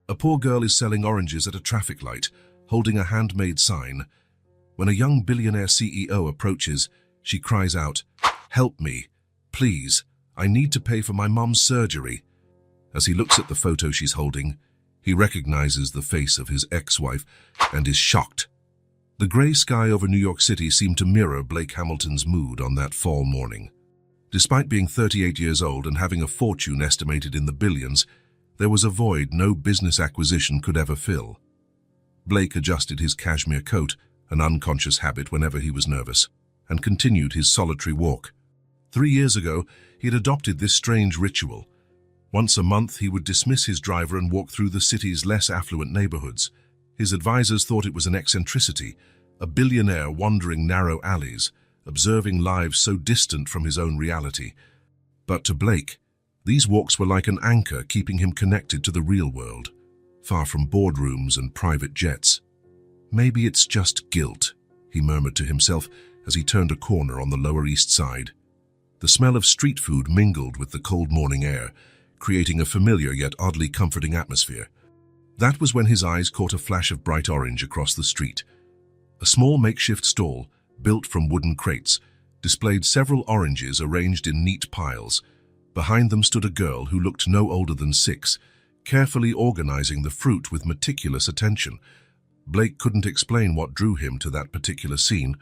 A poor girl is selling oranges at a traffic light, holding a handmade sign. When a young billionaire CEO approaches, she cries out, "Help me, please, I need to pay for my mum's surgery." As he looks at the photo she's holding, he recognizes the face of his ex-wife and is shocked. The gray sky over New York City seemed to mirror Blake Hamilton's mood on that fall morning. Despite being 38 years old and having a fortune estimated in the billions, there was a void no business acquisition could ever fill. Blake adjusted his cashmere coat, an unconscious habit whenever he was nervous, and continued his solitary walk. 3 years ago, he had adopted this strange ritual. Once a month, he would dismiss his driver and walk through the city's less affluent neighborhoods. His advisors thought it was an eccentricity, a billionaire wandering narrow alleys, observing lives so distant from his own reality. But to Blake, these walks were like an anchor keeping him connected to the real world, far from boardrooms and private jets. "Maybe it's just guilt," he murmured to himself as he turned a corner on the Lower East Side. The smell of street food mingled with the cold morning air, creating a familiar yet oddly comforting atmosphere. That was when his eyes caught a flash of bright orange across the street. A small makeshift stall, built from wooden crates, displayed several oranges arranged in neat piles. Behind them stood a girl who looked no older than 6, carefully organizing the fruit with meticulous attention. Blake couldn't explain what drew him to that particular scene.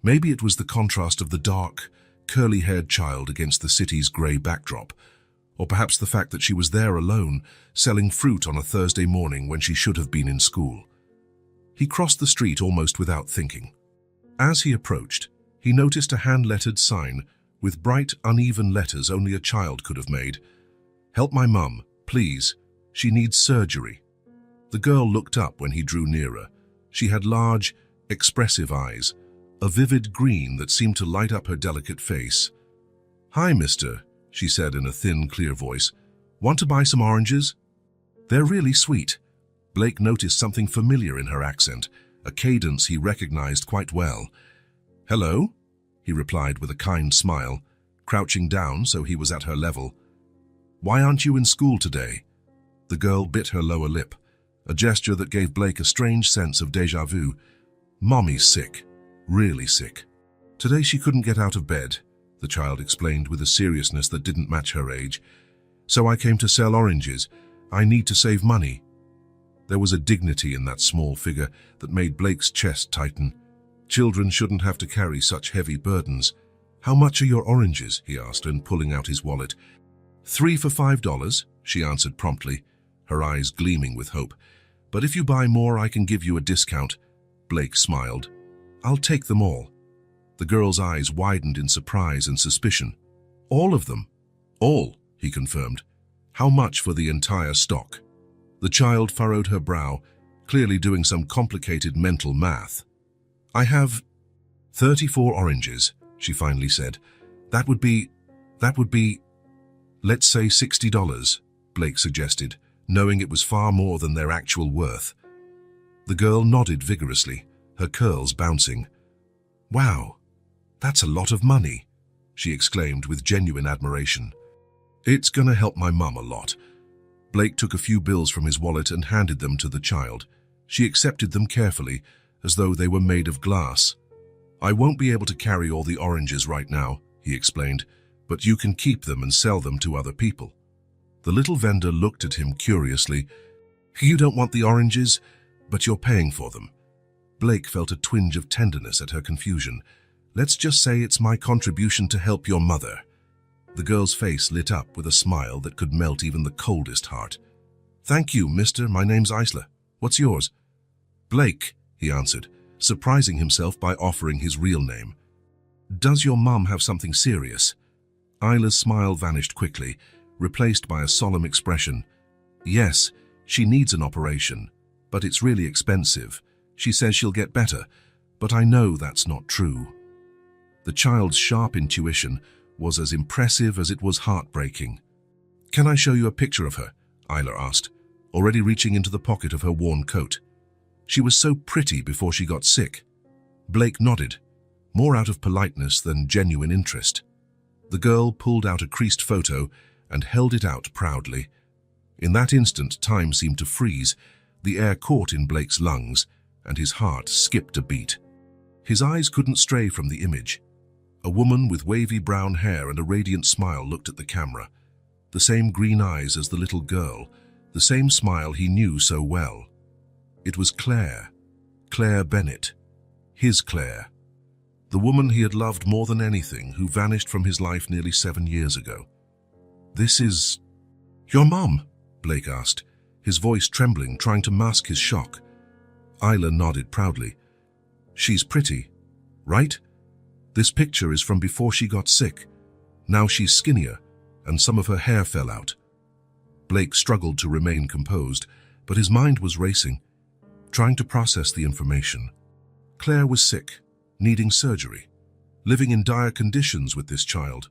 Maybe it was the contrast of the dark, curly-haired child against the city's grey backdrop, or perhaps the fact that she was there alone, selling fruit on a Thursday morning when she should have been in school. He crossed the street almost without thinking. As he approached, he noticed a hand-lettered sign with bright, uneven letters only a child could have made. "Help my mum, please. She needs surgery." The girl looked up when he drew nearer. She had large, expressive eyes, a vivid green that seemed to light up her delicate face. "Hi, mister," she said in a thin, clear voice. "Want to buy some oranges?" "They're really sweet." Blake noticed something familiar in her accent, a cadence he recognized quite well. "Hello?" he replied with a kind smile, crouching down so he was at her level. "Why aren't you in school today?" The girl bit her lower lip, a gesture that gave Blake a strange sense of déjà vu. "Mommy's sick, really sick. Today she couldn't get out of bed," the child explained with a seriousness that didn't match her age. "So I came to sell oranges. I need to save money." There was a dignity in that small figure that made Blake's chest tighten. Children shouldn't have to carry such heavy burdens. "How much are your oranges?" he asked, and pulling out his wallet. "3 for $5, she answered promptly, her eyes gleaming with hope. "But if you buy more, I can give you a discount." Blake smiled. "I'll take them all." The girl's eyes widened in surprise and suspicion. "All of them?" "All," he confirmed. "How much for the entire stock?" The child furrowed her brow, clearly doing some complicated mental math. "I have 34 oranges, she finally said. That would be, let's say $60, Blake suggested, knowing it was far more than their actual worth. The girl nodded vigorously, her curls bouncing. "Wow, that's a lot of money," she exclaimed with genuine admiration. "It's gonna help my mum a lot." Blake took a few bills from his wallet and handed them to the child. She accepted them carefully, as though they were made of glass. "I won't be able to carry all the oranges right now," he explained, "but you can keep them and sell them to other people." The little vendor looked at him curiously. "You don't want the oranges, but you're paying for them." Blake felt a twinge of tenderness at her confusion. "Let's just say it's my contribution to help your mother." The girl's face lit up with a smile that could melt even the coldest heart. "Thank you, mister. My name's Isla. What's yours?" "Blake," he answered, surprising himself by offering his real name. "Does your mum have something serious?" Isla's smile vanished quickly, replaced by a solemn expression. "Yes, she needs an operation, but it's really expensive. She says she'll get better, but I know that's not true." The child's sharp intuition was as impressive as it was heartbreaking. "Can I show you a picture of her?" Isla asked, already reaching into the pocket of her worn coat. "She was so pretty before she got sick." Blake nodded, more out of politeness than genuine interest. The girl pulled out a creased photo and held it out proudly. In that instant, time seemed to freeze. The air caught in Blake's lungs, and his heart skipped a beat. His eyes couldn't stray from the image. A woman with wavy brown hair and a radiant smile looked at the camera. The same green eyes as the little girl, the same smile he knew so well. It was Claire. Claire Bennett. His Claire. The woman he had loved more than anything, who vanished from his life nearly 7 years ago. "This is... your mom?" Blake asked, his voice trembling, trying to mask his shock. Isla nodded proudly. "She's pretty, right? This picture is from before she got sick. Now she's skinnier, and some of her hair fell out." Blake struggled to remain composed, but his mind was racing, trying to process the information. Claire was sick, needing surgery, living in dire conditions with this child.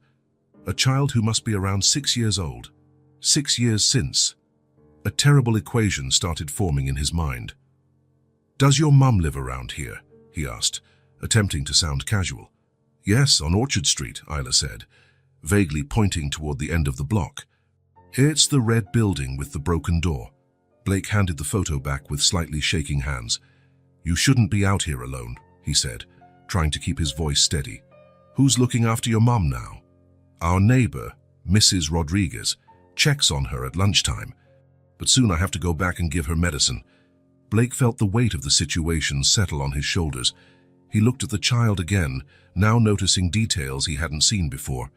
A child who must be around 6 years old. 6 years since. A terrible equation started forming in his mind. "Does your mum live around here?" he asked, attempting to sound casual. "Yes, on Orchard Street," Isla said, vaguely pointing toward the end of the block. "It's the red building with the broken door." Blake handed the photo back with slightly shaking hands. "You shouldn't be out here alone," he said, trying to keep his voice steady. "Who's looking after your mum now?" "Our neighbor, Mrs. Rodriguez, checks on her at lunchtime. But soon I have to go back and give her medicine." Blake felt the weight of the situation settle on his shoulders. He looked at the child again, now noticing details he hadn't seen before.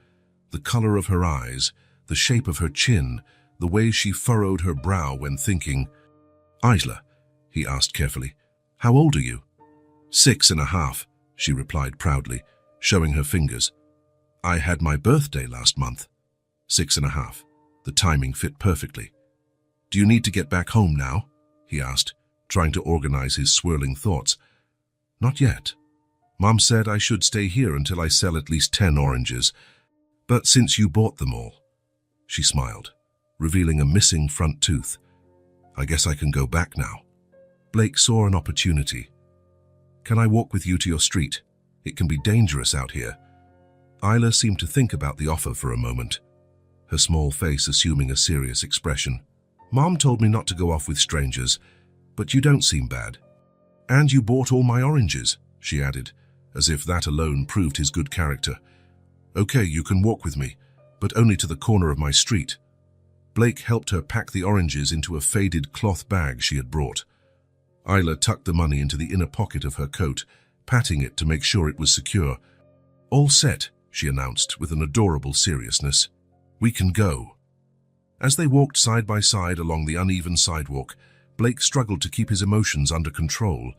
The color of her eyes, the shape of her chin, the way she furrowed her brow when thinking. "Isla," he asked carefully, "how old are you?" 6.5, she replied proudly, showing her fingers. "I had my birthday last month." 6.5. The timing fit perfectly. "Do you need to get back home now?" he asked, trying to organize his swirling thoughts. "Not yet. Mom said I should stay here until I sell at least 10 oranges. But since you bought them all..." She smiled, revealing a missing front tooth. "I guess I can go back now." Blake saw an opportunity. "Can I walk with you to your street? It can be dangerous out here." Isla seemed to think about the offer for a moment, her small face assuming a serious expression. "Mom told me not to go off with strangers, but you don't seem bad. And you bought all my oranges," she added, as if that alone proved his good character. "Okay, you can walk with me, but only to the corner of my street." Blake helped her pack the oranges into a faded cloth bag she had brought. Isla tucked the money into the inner pocket of her coat, patting it to make sure it was secure. "All set," she announced with an adorable seriousness. "We can go." As they walked side by side along the uneven sidewalk, Blake struggled to keep his emotions under control.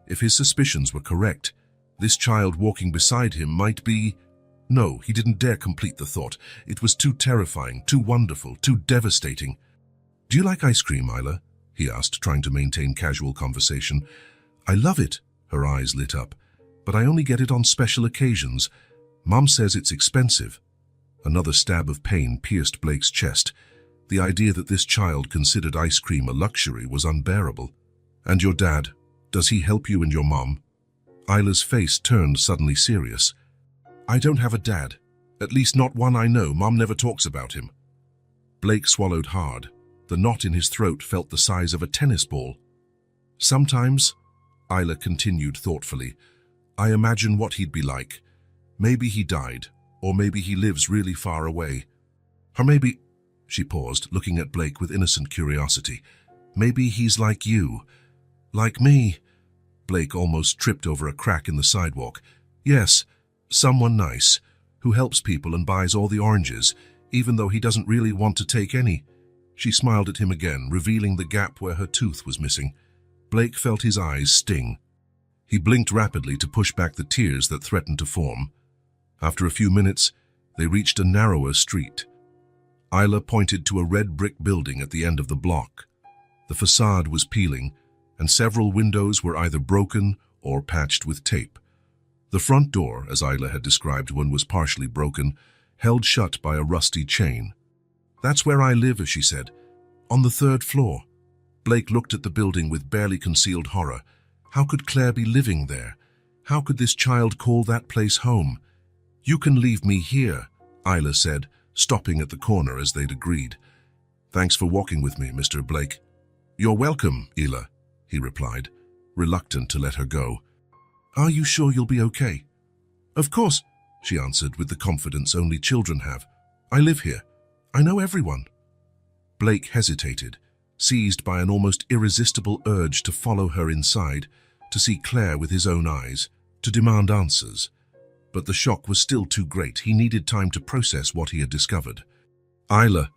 If his suspicions were correct, this child walking beside him might be... No, he didn't dare complete the thought. It was too terrifying, too wonderful, too devastating. "Do you like ice cream, Isla?" he asked, trying to maintain casual conversation. "I love it," her eyes lit up, "but I only get it on special occasions. Mom says it's expensive." Another stab of pain pierced Blake's chest. The idea that this child considered ice cream a luxury was unbearable. "And your dad, does he help you and your mom?" Isla's face turned suddenly serious. "I don't have a dad. At least not one I know. Mom never talks about him." Blake swallowed hard. The knot in his throat felt the size of a tennis ball. "Sometimes," Isla continued thoughtfully, "I imagine what he'd be like. Maybe he died, or maybe he lives really far away. Or maybe..." She paused, looking at Blake with innocent curiosity. "Maybe he's like you. Like me." Blake almost tripped over a crack in the sidewalk. "Yes, someone nice, who helps people and buys all the oranges, even though he doesn't really want to take any." She smiled at him again, revealing the gap where her tooth was missing. Blake felt his eyes sting. He blinked rapidly to push back the tears that threatened to form. After a few minutes, they reached a narrower street. Isla pointed to a red brick building at the end of the block. The facade was peeling, and several windows were either broken or patched with tape. The front door, as Isla had described one, was partially broken, held shut by a rusty chain. "That's where I live," she said. "On the 3rd floor." Blake looked at the building with barely concealed horror. How could Claire be living there? How could this child call that place home? "You can leave me here," Isla said, stopping at the corner as they'd agreed. Thanks for walking with me, Mr. Blake. You're welcome, Ela, he replied, reluctant to let her go. Are you sure you'll be okay? Of course, she answered with the confidence only children have. I live here. I know everyone. Blake hesitated, seized by an almost irresistible urge to follow her inside, to see Claire with his own eyes, to demand answers. But the shock was still too great. He needed time to process what he had discovered. Ela,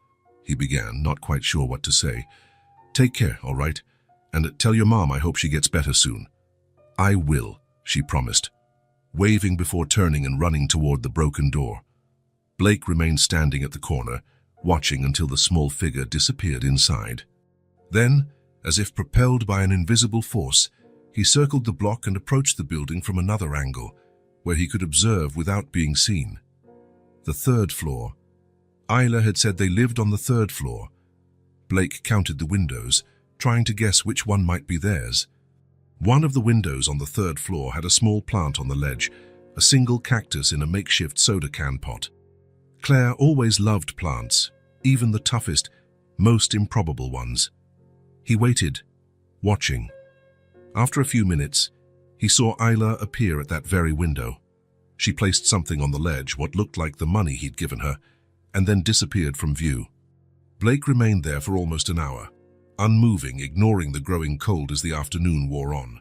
he began, not quite sure what to say. Take care, all right? And tell your mom I hope she gets better soon. I will, she promised, waving before turning and running toward the broken door. Blake remained standing at the corner, watching until the small figure disappeared inside. Then, as if propelled by an invisible force, he circled the block and approached the building from another angle, where he could observe without being seen. The third floor. Ela had said they lived on the third floor. Blake counted the windows, trying to guess which one might be theirs. One of the windows on the third floor had a small plant on the ledge, a single cactus in a makeshift soda can pot. Claire always loved plants, even the toughest, most improbable ones. He waited, watching. After a few minutes, he saw Ela appear at that very window. She placed something on the ledge, what looked like the money he'd given her, and then disappeared from view. Blake remained there for almost an hour, unmoving, ignoring the growing cold as the afternoon wore on.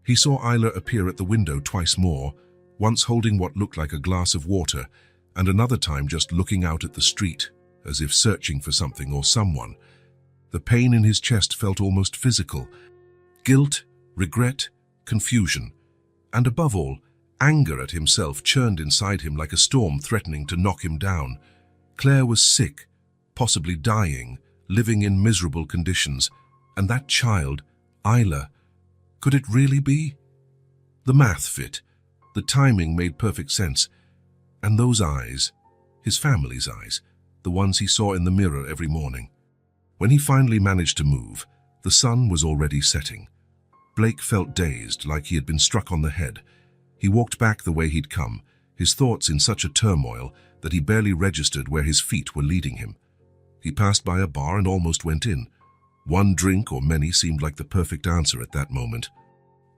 He saw Ela appear at the window twice more, once holding what looked like a glass of water, and another time just looking out at the street, as if searching for something or someone. The pain in his chest felt almost physical. Guilt, regret, confusion, and above all, anger at himself churned inside him like a storm threatening to knock him down. Claire was sick, possibly dying, living in miserable conditions, and that child, Ela, could it really be? The math fit, the timing made perfect sense, and those eyes, his family's eyes, the ones he saw in the mirror every morning. When he finally managed to move, the sun was already setting. Blake felt dazed, like he had been struck on the head. He walked back the way he'd come, his thoughts in such a turmoil that he barely registered where his feet were leading him. He passed by a bar and almost went in. One drink or many seemed like the perfect answer at that moment.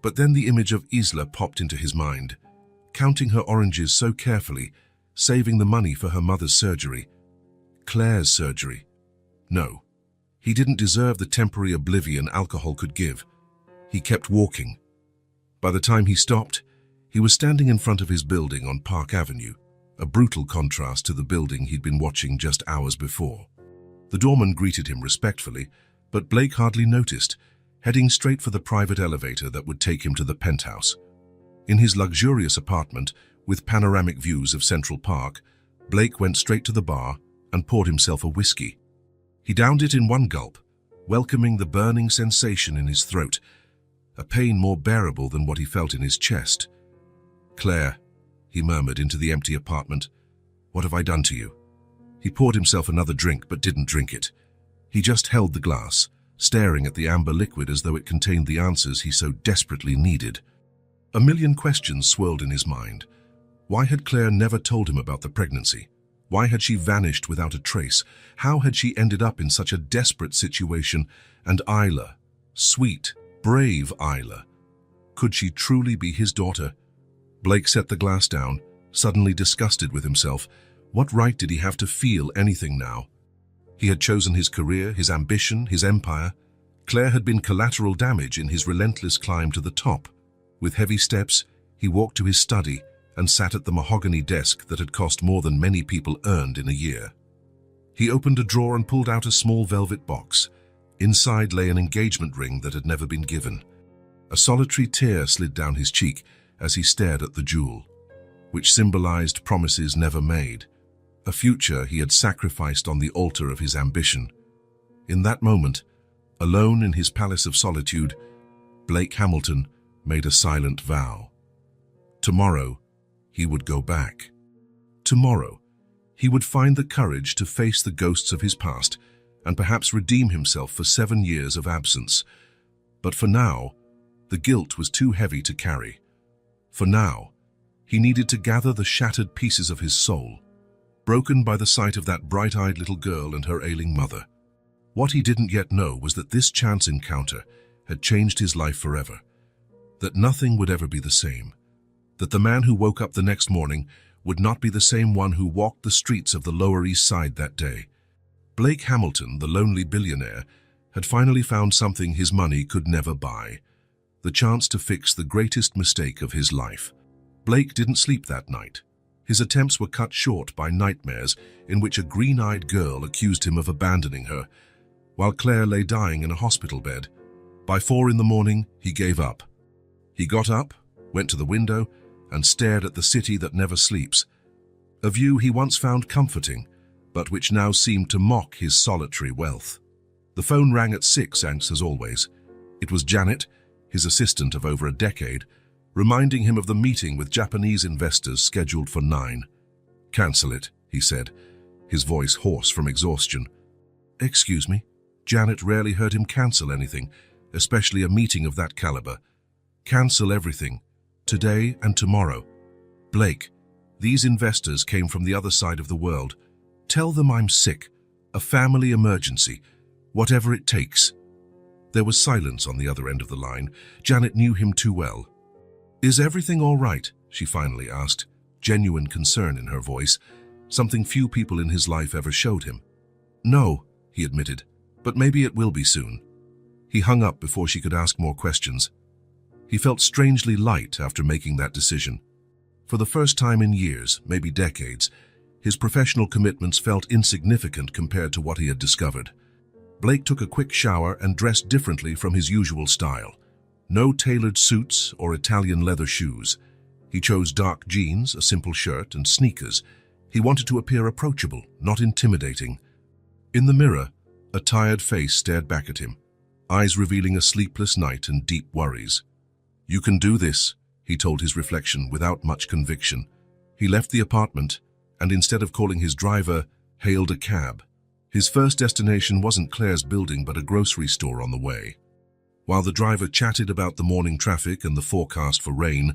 But then the image of Isla popped into his mind, counting her oranges so carefully, saving the money for her mother's surgery. Claire's surgery. No, he didn't deserve the temporary oblivion alcohol could give. He kept walking. By the time he stopped, he was standing in front of his building on Park Avenue, a brutal contrast to the building he'd been watching just hours before. The doorman greeted him respectfully, but Blake hardly noticed, heading straight for the private elevator that would take him to the penthouse. In his luxurious apartment, with panoramic views of Central Park, Blake went straight to the bar and poured himself a whiskey. He downed it in one gulp, welcoming the burning sensation in his throat, a pain more bearable than what he felt in his chest. Claire, he murmured into the empty apartment, what have I done to you? He poured himself another drink but didn't drink it. He just held the glass, staring at the amber liquid as though it contained the answers he so desperately needed. A million questions swirled in his mind. Why had Claire never told him about the pregnancy? Why had she vanished without a trace? How had she ended up in such a desperate situation? And Ela, sweet, brave Ela, could she truly be his daughter? Blake set the glass down, suddenly disgusted with himself. What right did he have to feel anything now? He had chosen his career, his ambition, his empire. Claire had been collateral damage in his relentless climb to the top. With heavy steps, he walked to his study and sat at the mahogany desk that had cost more than many people earned in a year. He opened a drawer and pulled out a small velvet box. Inside lay an engagement ring that had never been given. A solitary tear slid down his cheek as he stared at the jewel, which symbolized promises never made, a future he had sacrificed on the altar of his ambition. In that moment, alone in his palace of solitude, Blake Hamilton made a silent vow. Tomorrow, he would go back. Tomorrow, he would find the courage to face the ghosts of his past and perhaps redeem himself for 7 years of absence. But for now, the guilt was too heavy to carry. For now, he needed to gather the shattered pieces of his soul, broken by the sight of that bright-eyed little girl and her ailing mother. What he didn't yet know was that this chance encounter had changed his life forever, that nothing would ever be the same, that the man who woke up the next morning would not be the same one who walked the streets of the Lower East Side that day. Blake Hamilton, the lonely billionaire, had finally found something his money could never buy, the chance to fix the greatest mistake of his life. Blake didn't sleep that night. His attempts were cut short by nightmares in which a green-eyed girl accused him of abandoning her, while Claire lay dying in a hospital bed. By 4 in the morning, he gave up. He got up, went to the window, and stared at the city that never sleeps, a view he once found comforting, but which now seemed to mock his solitary wealth. The phone rang at 6, as always. It was Janet, his assistant of over a decade, reminding him of the meeting with Japanese investors scheduled for 9. "Cancel it," he said, his voice hoarse from exhaustion. "Excuse me?" Janet rarely heard him cancel anything, especially a meeting of that caliber. "Cancel everything, today and tomorrow." "Blake, these investors came from the other side of the world. Tell them I'm sick, a family emergency, whatever it takes." There was silence on the other end of the line. Janet knew him too well. "Is everything all right?" she finally asked, genuine concern in her voice, something few people in his life ever showed him. "No," he admitted, "but maybe it will be soon." He hung up before she could ask more questions. He felt strangely light after making that decision. For the first time in years, maybe decades, his professional commitments felt insignificant compared to what he had discovered. Blake took a quick shower and dressed differently from his usual style. No tailored suits or Italian leather shoes. He chose dark jeans, a simple shirt, and sneakers. He wanted to appear approachable, not intimidating. In the mirror, a tired face stared back at him, eyes revealing a sleepless night and deep worries. "You can do this," he told his reflection without much conviction. He left the apartment and, instead of calling his driver, hailed a cab. His first destination wasn't Claire's building but a grocery store on the way. While the driver chatted about the morning traffic and the forecast for rain,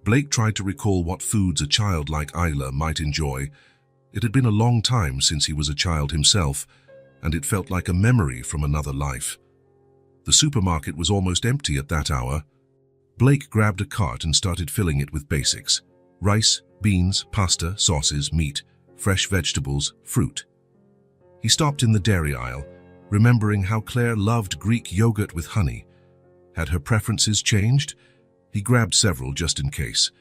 Blake tried to recall what foods a child like Isla might enjoy. It had been a long time since he was a child himself, and it felt like a memory from another life. The supermarket was almost empty at that hour. Blake grabbed a cart and started filling it with basics: rice, beans, pasta, sauces, meat, fresh vegetables, fruit. He stopped in the dairy aisle, remembering how Claire loved Greek yogurt with honey. Had her preferences changed? He grabbed several just in case.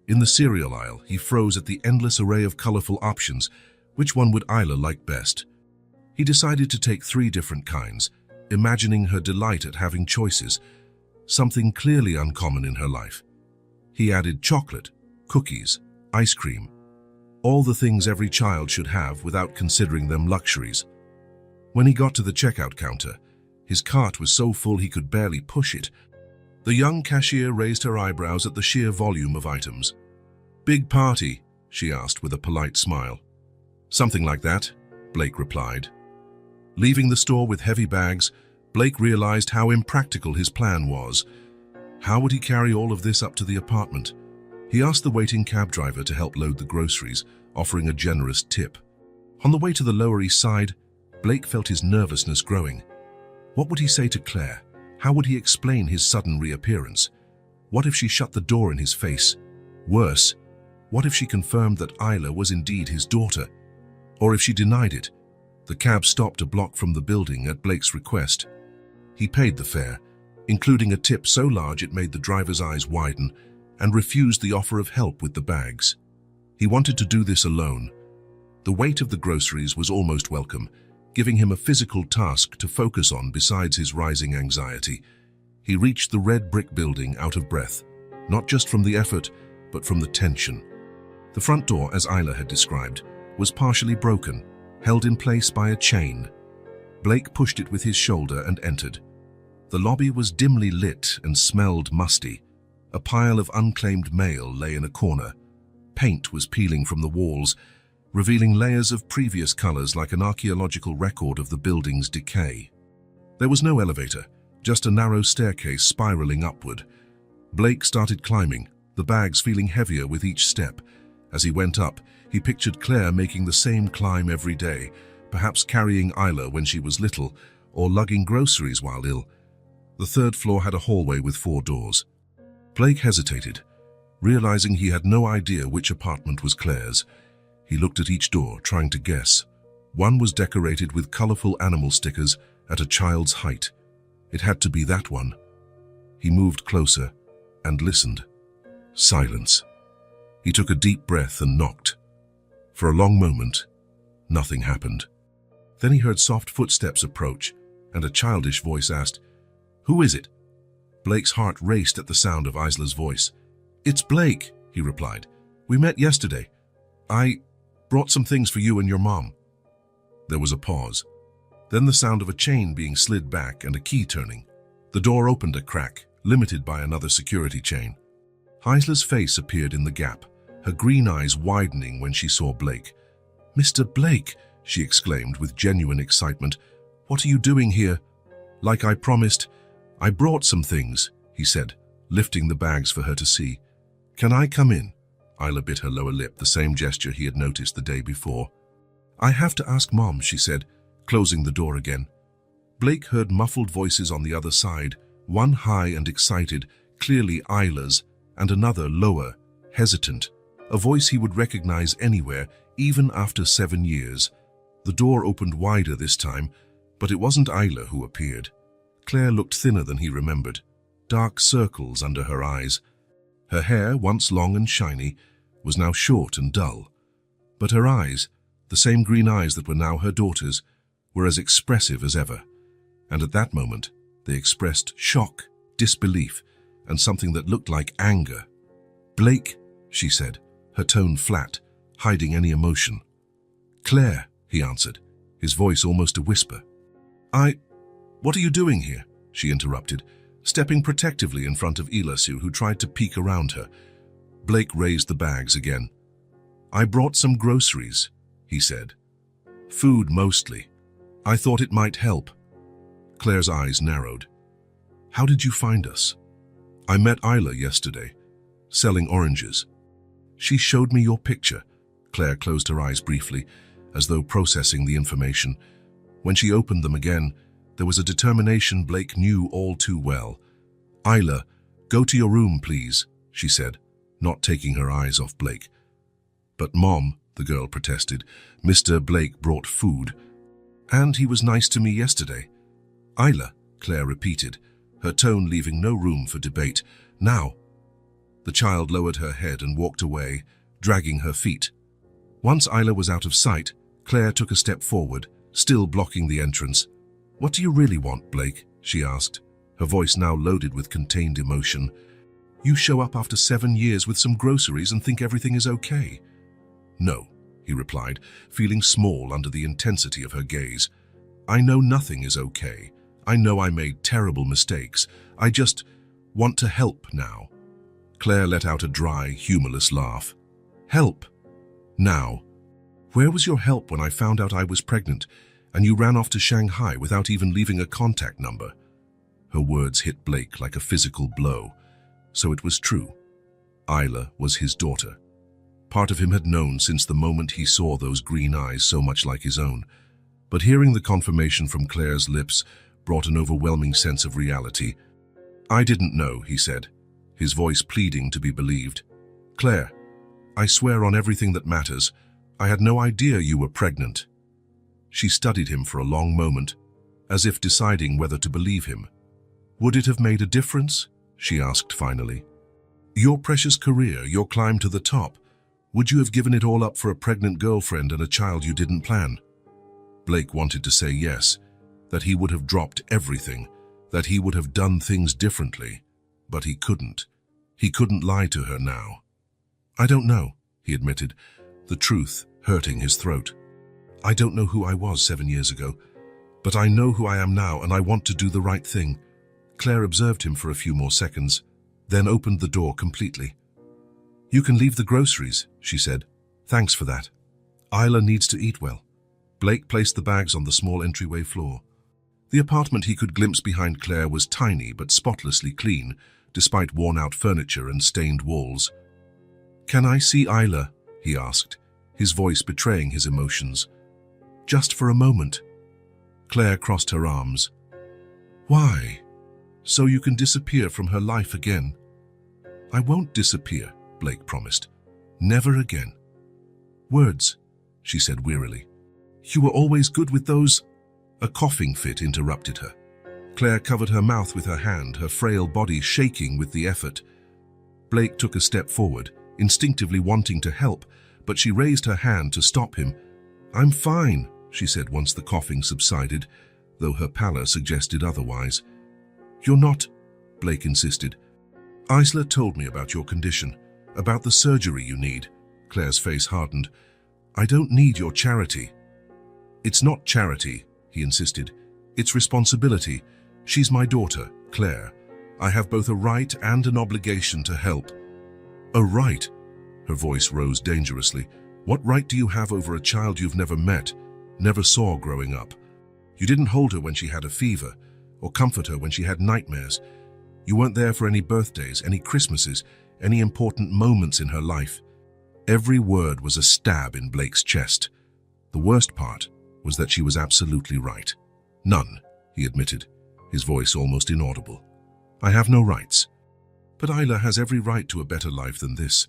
In the cereal aisle, he froze at the endless array of colorful options. Which one would Isla like best? He decided to take 3 different kinds, imagining her delight at having choices, something clearly uncommon in her life. He added chocolate, cookies, ice cream, all the things every child should have without considering them luxuries. When he got to the checkout counter, his cart was so full he could barely push it. The young cashier raised her eyebrows at the sheer volume of items. "Big party?" she asked with a polite smile. "Something like that," Blake replied. Leaving the store with heavy bags, Blake realized how impractical his plan was. How would he carry all of this up to the apartment? He asked the waiting cab driver to help load the groceries, offering a generous tip. On the way to the Lower East Side, Blake felt his nervousness growing. What would he say to Claire? How would he explain his sudden reappearance? What if she shut the door in his face? Worse, what if she confirmed that Isla was indeed his daughter? Or if she denied it? The cab stopped a block from the building at Blake's request. He paid the fare, including a tip so large it made the driver's eyes widen, and refused the offer of help with the bags. He wanted to do this alone. The weight of the groceries was almost welcome, giving him a physical task to focus on besides his rising anxiety. He reached the red brick building out of breath, not just from the effort, but from the tension. The front door, as Isla had described, was partially broken, held in place by a chain. Blake pushed it with his shoulder and entered. The lobby was dimly lit and smelled musty. A pile of unclaimed mail lay in a corner. Paint was peeling from the walls, revealing layers of previous colors like an archaeological record of the building's decay. There was no elevator, just a narrow staircase spiraling upward. Blake started climbing, the bags feeling heavier with each step. As he went up, he pictured Claire making the same climb every day, perhaps carrying Isla when she was little, or lugging groceries while ill. The third floor had a hallway with 4 doors. Blake hesitated, realizing he had no idea which apartment was Claire's. He looked at each door, trying to guess. One was decorated with colorful animal stickers at a child's height. It had to be that one. He moved closer and listened. Silence. He took a deep breath and knocked. For a long moment, nothing happened. Then he heard soft footsteps approach, and a childish voice asked, "Who is it?" Blake's heart raced at the sound of Isla's voice. "It's Blake," he replied. "We met yesterday. I brought some things for you and your mom." There was a pause. Then the sound of a chain being slid back and a key turning. The door opened a crack, limited by another security chain. Isla's face appeared in the gap, her green eyes widening when she saw Blake. "Mr. Blake," she exclaimed with genuine excitement. "What are you doing here?" "Like I promised, I brought some things," he said, lifting the bags for her to see. "Can I come in?" Isla bit her lower lip, the same gesture he had noticed the day before. "I have to ask Mom," she said, closing the door again. Blake heard muffled voices on the other side, one high and excited, clearly Isla's, and another lower, hesitant, a voice he would recognize anywhere, even after 7 years. The door opened wider this time, but it wasn't Isla who appeared. Claire looked thinner than he remembered, dark circles under her eyes. Her hair, once long and shiny, was now short and dull. But her eyes, the same green eyes that were now her daughter's, were as expressive as ever. And at that moment, they expressed shock, disbelief, and something that looked like anger. "Blake," she said, her tone flat, hiding any emotion. "Claire," he answered, his voice almost a whisper. What are you doing here?" she interrupted, stepping protectively in front of Ilasu, who tried to peek around her. Blake raised the bags again. "I brought some groceries," he said. "Food mostly. I thought it might help." Claire's eyes narrowed. "How did you find us?" "I met Isla yesterday, selling oranges. She showed me your picture." Claire closed her eyes briefly, as though processing the information. When she opened them again, there was a determination Blake knew all too well. "Isla, go to your room, please," she said, not taking her eyes off Blake. "But Mom," the girl protested, "Mr. Blake brought food. And he was nice to me yesterday." "Isla," Claire repeated, her tone leaving no room for debate. "Now." The child lowered her head and walked away, dragging her feet. Once Isla was out of sight, Claire took a step forward, still blocking the entrance. "What do you really want, Blake?" she asked, her voice now loaded with contained emotion. "You show up after 7 years with some groceries and think everything is okay." "No," he replied, feeling small under the intensity of her gaze. "I know nothing is okay. I know I made terrible mistakes. I just want to help now." Claire let out a dry, humorless laugh. "Help? Now? Where was your help when I found out I was pregnant and you ran off to Shanghai without even leaving a contact number?" Her words hit Blake like a physical blow. So it was true. Isla was his daughter. Part of him had known since the moment he saw those green eyes so much like his own. But hearing the confirmation from Claire's lips brought an overwhelming sense of reality. "I didn't know," he said, his voice pleading to be believed. "Claire, I swear on everything that matters, I had no idea you were pregnant." She studied him for a long moment, as if deciding whether to believe him. "Would it have made a difference?" she asked finally. "Your precious career, your climb to the top, would you have given it all up for a pregnant girlfriend and a child you didn't plan?" Blake wanted to say yes, that he would have dropped everything, that he would have done things differently, but he couldn't. He couldn't lie to her now. "I don't know," he admitted, the truth hurting his throat. "I don't know who I was 7 years ago, but I know who I am now and I want to do the right thing." Claire observed him for a few more seconds, then opened the door completely. "You can leave the groceries," she said. "Thanks for that. Isla needs to eat well." Blake placed the bags on the small entryway floor. The apartment he could glimpse behind Claire was tiny but spotlessly clean, despite worn-out furniture and stained walls. "Can I see Isla?" he asked, his voice betraying his emotions. Just for a moment. Claire crossed her arms. Why? So you can disappear from her life again? I won't disappear, Blake promised. Never again. Words, she said wearily. You were always good with those. A coughing fit interrupted her. Claire covered her mouth with her hand, her frail body shaking with the effort. Blake took a step forward, instinctively wanting to help, but she raised her hand to stop him. I'm fine, she said once the coughing subsided, though her pallor suggested otherwise. You're not, Blake insisted. Isla told me about your condition, about the surgery you need. Claire's face hardened. I don't need your charity. It's not charity, he insisted. It's responsibility. She's my daughter, Claire. I have both a right and an obligation to help. A right? Her voice rose dangerously. What right do you have over a child you've never met, never saw growing up? You didn't hold her when she had a fever, or comfort her when she had nightmares. You weren't there for any birthdays, any Christmases, any important moments in her life. Every word was a stab in Blake's chest. The worst part was that she was absolutely right. None, he admitted, his voice almost inaudible. I have no rights. But Isla has every right to a better life than this.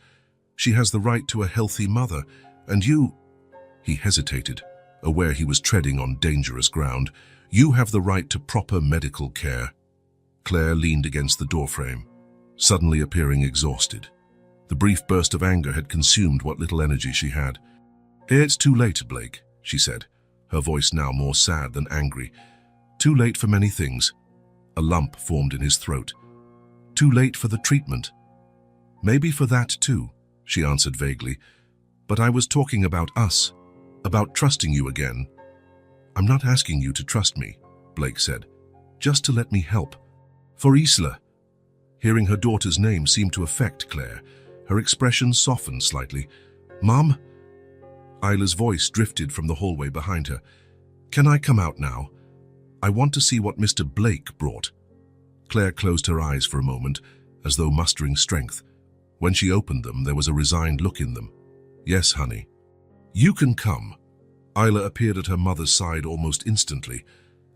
She has the right to a healthy mother, and you... He hesitated, aware he was treading on dangerous ground. You have the right to proper medical care. Claire leaned against the doorframe, suddenly appearing exhausted. The brief burst of anger had consumed what little energy she had. It's too late, Blake, she said, her voice now more sad than angry. Too late for many things. A lump formed in his throat. Too late for the treatment. Maybe for that too, she answered vaguely. But I was talking about us, about trusting you again. I'm not asking you to trust me, Blake said, just to let me help. For Isla. Hearing her daughter's name seemed to affect Claire. Her expression softened slightly. Mom? Isla's voice drifted from the hallway behind her. Can I come out now? I want to see what Mr. Blake brought. Claire closed her eyes for a moment, as though mustering strength. When she opened them, there was a resigned look in them. Yes, honey. You can come. Isla appeared at her mother's side almost instantly,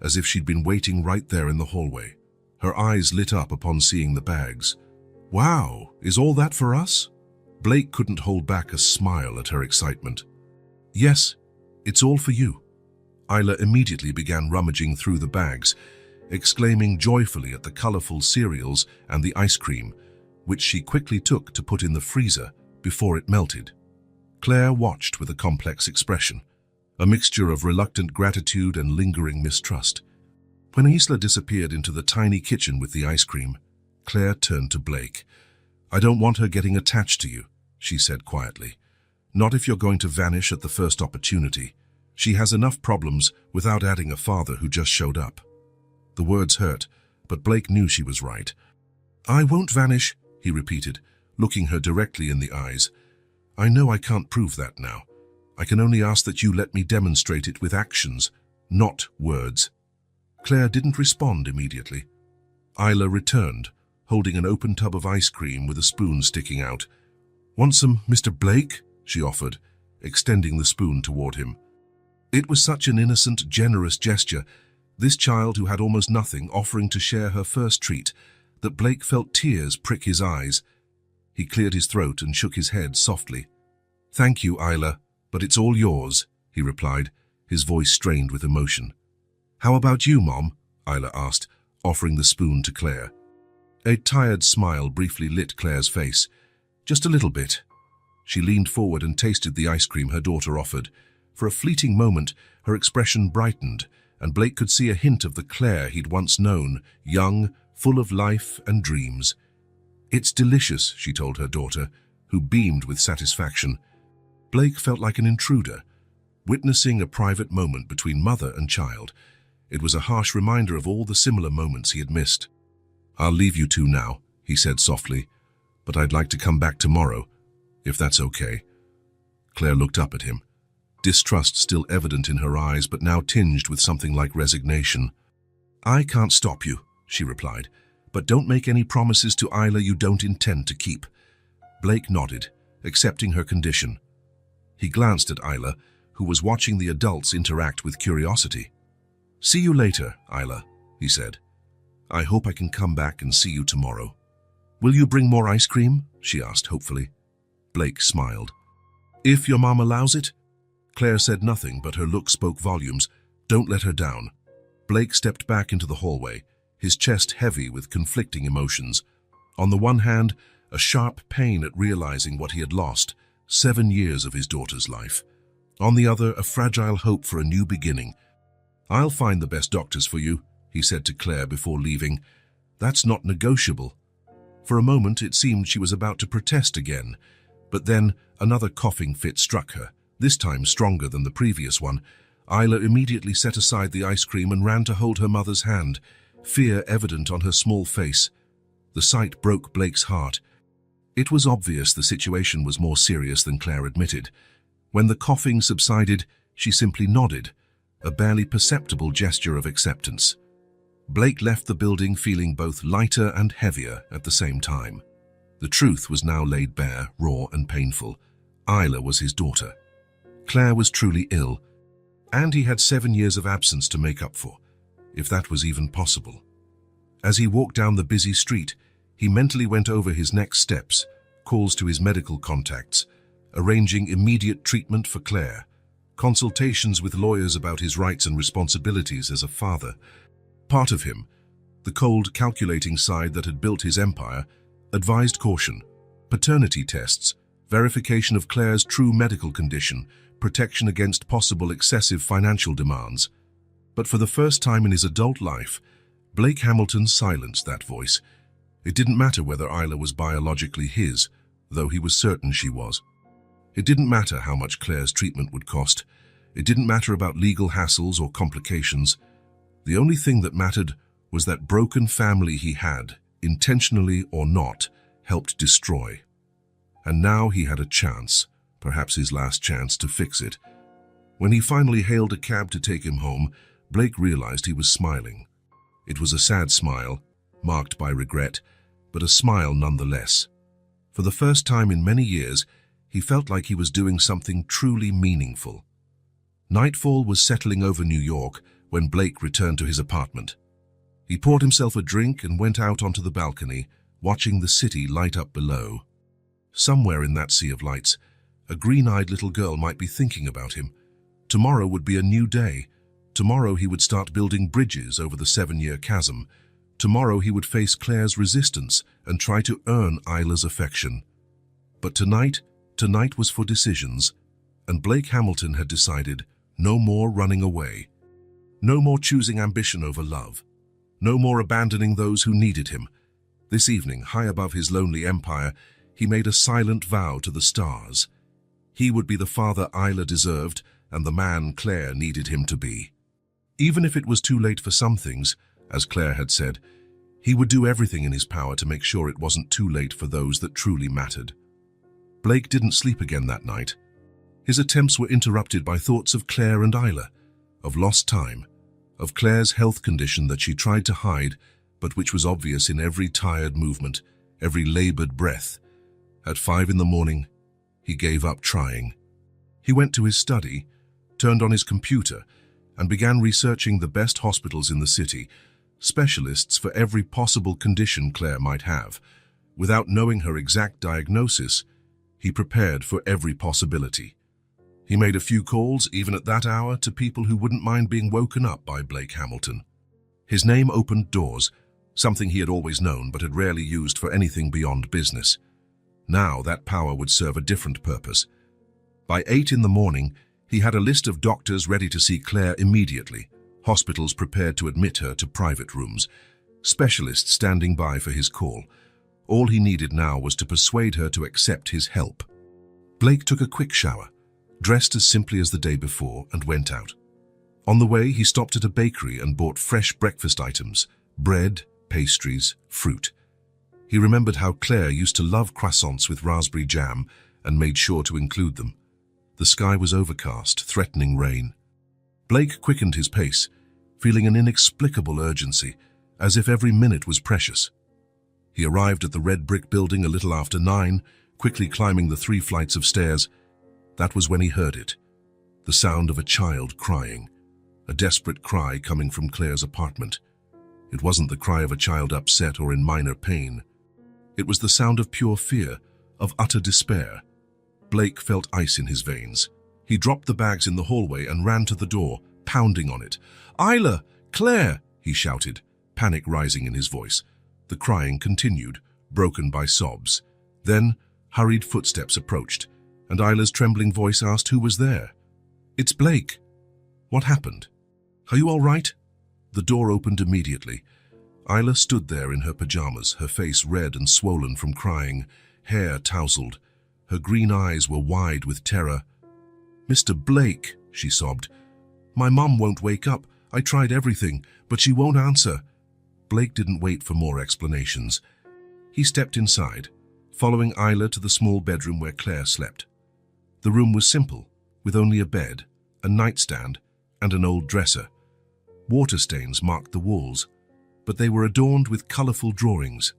as if she'd been waiting right there in the hallway. Her eyes lit up upon seeing the bags. Wow, is all that for us? Blake couldn't hold back a smile at her excitement. Yes, it's all for you. Isla immediately began rummaging through the bags, exclaiming joyfully at the colorful cereals and the ice cream, which she quickly took to put in the freezer before it melted. Claire watched with a complex expression, a mixture of reluctant gratitude and lingering mistrust. When Isla disappeared into the tiny kitchen with the ice cream, Claire turned to Blake. I don't want her getting attached to you, she said quietly. Not if you're going to vanish at the first opportunity. She has enough problems without adding a father who just showed up. The words hurt, but Blake knew she was right. I won't vanish, he repeated, looking her directly in the eyes. I know I can't prove that now. I can only ask that you let me demonstrate it with actions, not words. Claire didn't respond immediately. Isla returned, holding an open tub of ice cream with a spoon sticking out. Want some, Mr. Blake? She offered, extending the spoon toward him. It was such an innocent, generous gesture, this child who had almost nothing offering to share her first treat, that Blake felt tears prick his eyes. He cleared his throat and shook his head softly. Thank you, Isla, but it's all yours, he replied, his voice strained with emotion. How about you, Mom? Isla asked, offering the spoon to Claire. A tired smile briefly lit Claire's face. Just a little bit. She leaned forward and tasted the ice cream her daughter offered. For a fleeting moment, her expression brightened, and Blake could see a hint of the Claire he'd once known, young, full of life and dreams. It's delicious, she told her daughter, who beamed with satisfaction. Blake felt like an intruder, witnessing a private moment between mother and child. It was a harsh reminder of all the similar moments he had missed. I'll leave you two now, he said softly, but I'd like to come back tomorrow, if that's okay. Claire looked up at him, distrust still evident in her eyes, but now tinged with something like resignation. I can't stop you, she replied, but don't make any promises to Isla you don't intend to keep. Blake nodded, accepting her condition. He glanced at Isla, who was watching the adults interact with curiosity. "See you later, Isla," he said. "I hope I can come back and see you tomorrow." "Will you bring more ice cream?" she asked hopefully. Blake smiled. "If your mom allows it." Claire said nothing, but her look spoke volumes. "Don't let her down." Blake stepped back into the hallway, his chest heavy with conflicting emotions. On the one hand, a sharp pain at realizing what he had lost, 7 years of his daughter's life. On the other, a fragile hope for a new beginning. "I'll find the best doctors for you," he said to Claire before leaving. "That's not negotiable." For a moment, it seemed she was about to protest again, but then another coughing fit struck her, this time stronger than the previous one. Isla immediately set aside the ice cream and ran to hold her mother's hand, fear evident on her small face. The sight broke Blake's heart. It was obvious the situation was more serious than Claire admitted. When the coughing subsided, she simply nodded, a barely perceptible gesture of acceptance. Blake left the building feeling both lighter and heavier at the same time. The truth was now laid bare, raw and painful. Isla was his daughter. Claire was truly ill, and he had 7 years of absence to make up for, if that was even possible. As he walked down the busy street, he mentally went over his next steps, calls to his medical contacts, arranging immediate treatment for Claire, consultations with lawyers about his rights and responsibilities as a father. Part of him, the cold, calculating side that had built his empire, advised caution, paternity tests, verification of Claire's true medical condition, protection against possible excessive financial demands. But for the first time in his adult life, Blake Hamilton silenced that voice. It didn't matter whether Isla was biologically his, though he was certain she was. It didn't matter how much Claire's treatment would cost. It didn't matter about legal hassles or complications. The only thing that mattered was that broken family he had, intentionally or not, helped destroy. And now he had a chance, perhaps his last chance, to fix it. When he finally hailed a cab to take him home, Blake realized he was smiling. It was a sad smile, marked by regret, but a smile nonetheless. For the first time in many years, he felt like he was doing something truly meaningful. Nightfall was settling over New York when Blake returned to his apartment. He poured himself a drink and went out onto the balcony, watching the city light up below. Somewhere in that sea of lights, a green-eyed little girl might be thinking about him. Tomorrow would be a new day. Tomorrow he would start building bridges over the 7-year chasm. Tomorrow he would face Claire's resistance and try to earn Isla's affection. But tonight was for decisions, and Blake Hamilton had decided no more running away. No more choosing ambition over love. No more abandoning those who needed him. This evening, high above his lonely empire, he made a silent vow to the stars. He would be the father Isla deserved and the man Claire needed him to be. Even if it was too late for some things, as Claire had said, he would do everything in his power to make sure it wasn't too late for those that truly mattered. Blake didn't sleep again that night. His attempts were interrupted by thoughts of Claire and Isla, of lost time, of Claire's health condition that she tried to hide, but which was obvious in every tired movement, every labored breath. At 5 in the morning, he gave up trying. He went to his study, turned on his computer, and began researching the best hospitals in the city, specialists for every possible condition Claire might have. Without knowing her exact diagnosis, he prepared for every possibility. He made a few calls, even at that hour, to people who wouldn't mind being woken up by Blake Hamilton. His name opened doors, something he had always known but had rarely used for anything beyond business. Now that power would serve a different purpose. By 8 in the morning, he had a list of doctors ready to see Claire immediately, hospitals prepared to admit her to private rooms, specialists standing by for his call. All he needed now was to persuade her to accept his help. Blake took a quick shower, dressed as simply as the day before, and went out. On the way, he stopped at a bakery and bought fresh breakfast items, bread, pastries, fruit. He remembered how Claire used to love croissants with raspberry jam and made sure to include them. The sky was overcast, threatening rain. Blake quickened his pace, feeling an inexplicable urgency, as if every minute was precious. He arrived at the red brick building a little after 9, quickly climbing the 3 flights of stairs. That was when he heard it. The sound of a child crying, a desperate cry coming from Claire's apartment. It wasn't the cry of a child upset or in minor pain. It was the sound of pure fear, of utter despair. Blake felt ice in his veins. He dropped the bags in the hallway and ran to the door, pounding on it. "Isla! Claire!" he shouted, panic rising in his voice. The crying continued, broken by sobs. Then, hurried footsteps approached, and Isla's trembling voice asked who was there. "It's Blake." "What happened? Are you all right?" The door opened immediately. Isla stood there in her pajamas, her face red and swollen from crying, hair tousled. Her green eyes were wide with terror. "Mr. Blake," she sobbed. "My mum won't wake up. I tried everything, but she won't answer." Blake didn't wait for more explanations. He stepped inside, following Isla to the small bedroom where Claire slept. The room was simple, with only a bed, a nightstand, and an old dresser. Water stains marked the walls, but they were adorned with colorful drawings,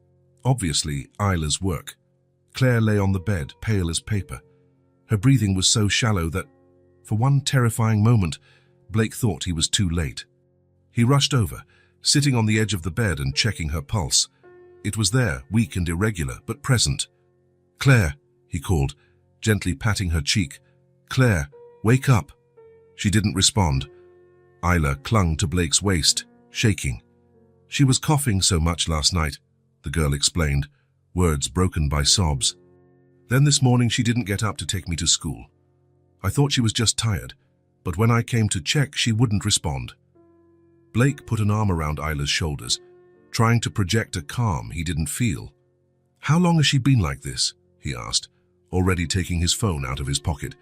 obviously Isla's work. Claire lay on the bed, pale as paper. Her breathing was so shallow that, for one terrifying moment, Blake thought he was too late. He rushed over, sitting on the edge of the bed and checking her pulse. It was there, weak and irregular, but present. "Claire," he called, gently patting her cheek. "Claire, wake up." She didn't respond. Isla clung to Blake's waist, shaking. "She was coughing so much last night," the girl explained, words broken by sobs. "Then this morning she didn't get up to take me to school. I thought she was just tired, but when I came to check, she wouldn't respond." Blake put an arm around Isla's shoulders, trying to project a calm he didn't feel. "How long has she been like this?" he asked, already taking his phone out of his pocket.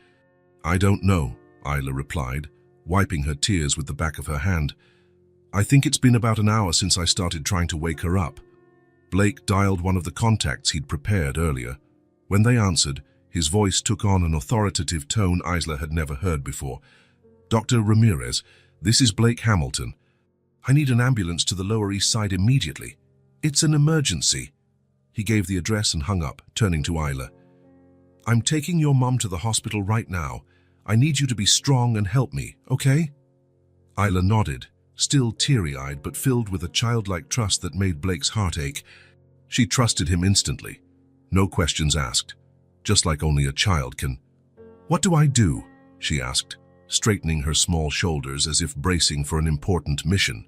"I don't know," Isla replied, wiping her tears with the back of her hand. "I think it's been about an hour since I started trying to wake her up." Blake dialed one of the contacts he'd prepared earlier. When they answered, his voice took on an authoritative tone Isla had never heard before. "Dr. Ramirez, this is Blake Hamilton. I need an ambulance to the Lower East Side immediately. It's an emergency." He gave the address and hung up, turning to Isla. "I'm taking your mum to the hospital right now. I need you to be strong and help me, okay?" Isla nodded, still teary-eyed but filled with a childlike trust that made Blake's heart ache. She trusted him instantly. No questions asked, just like only a child can. "What do I do?" she asked, straightening her small shoulders as if bracing for an important mission.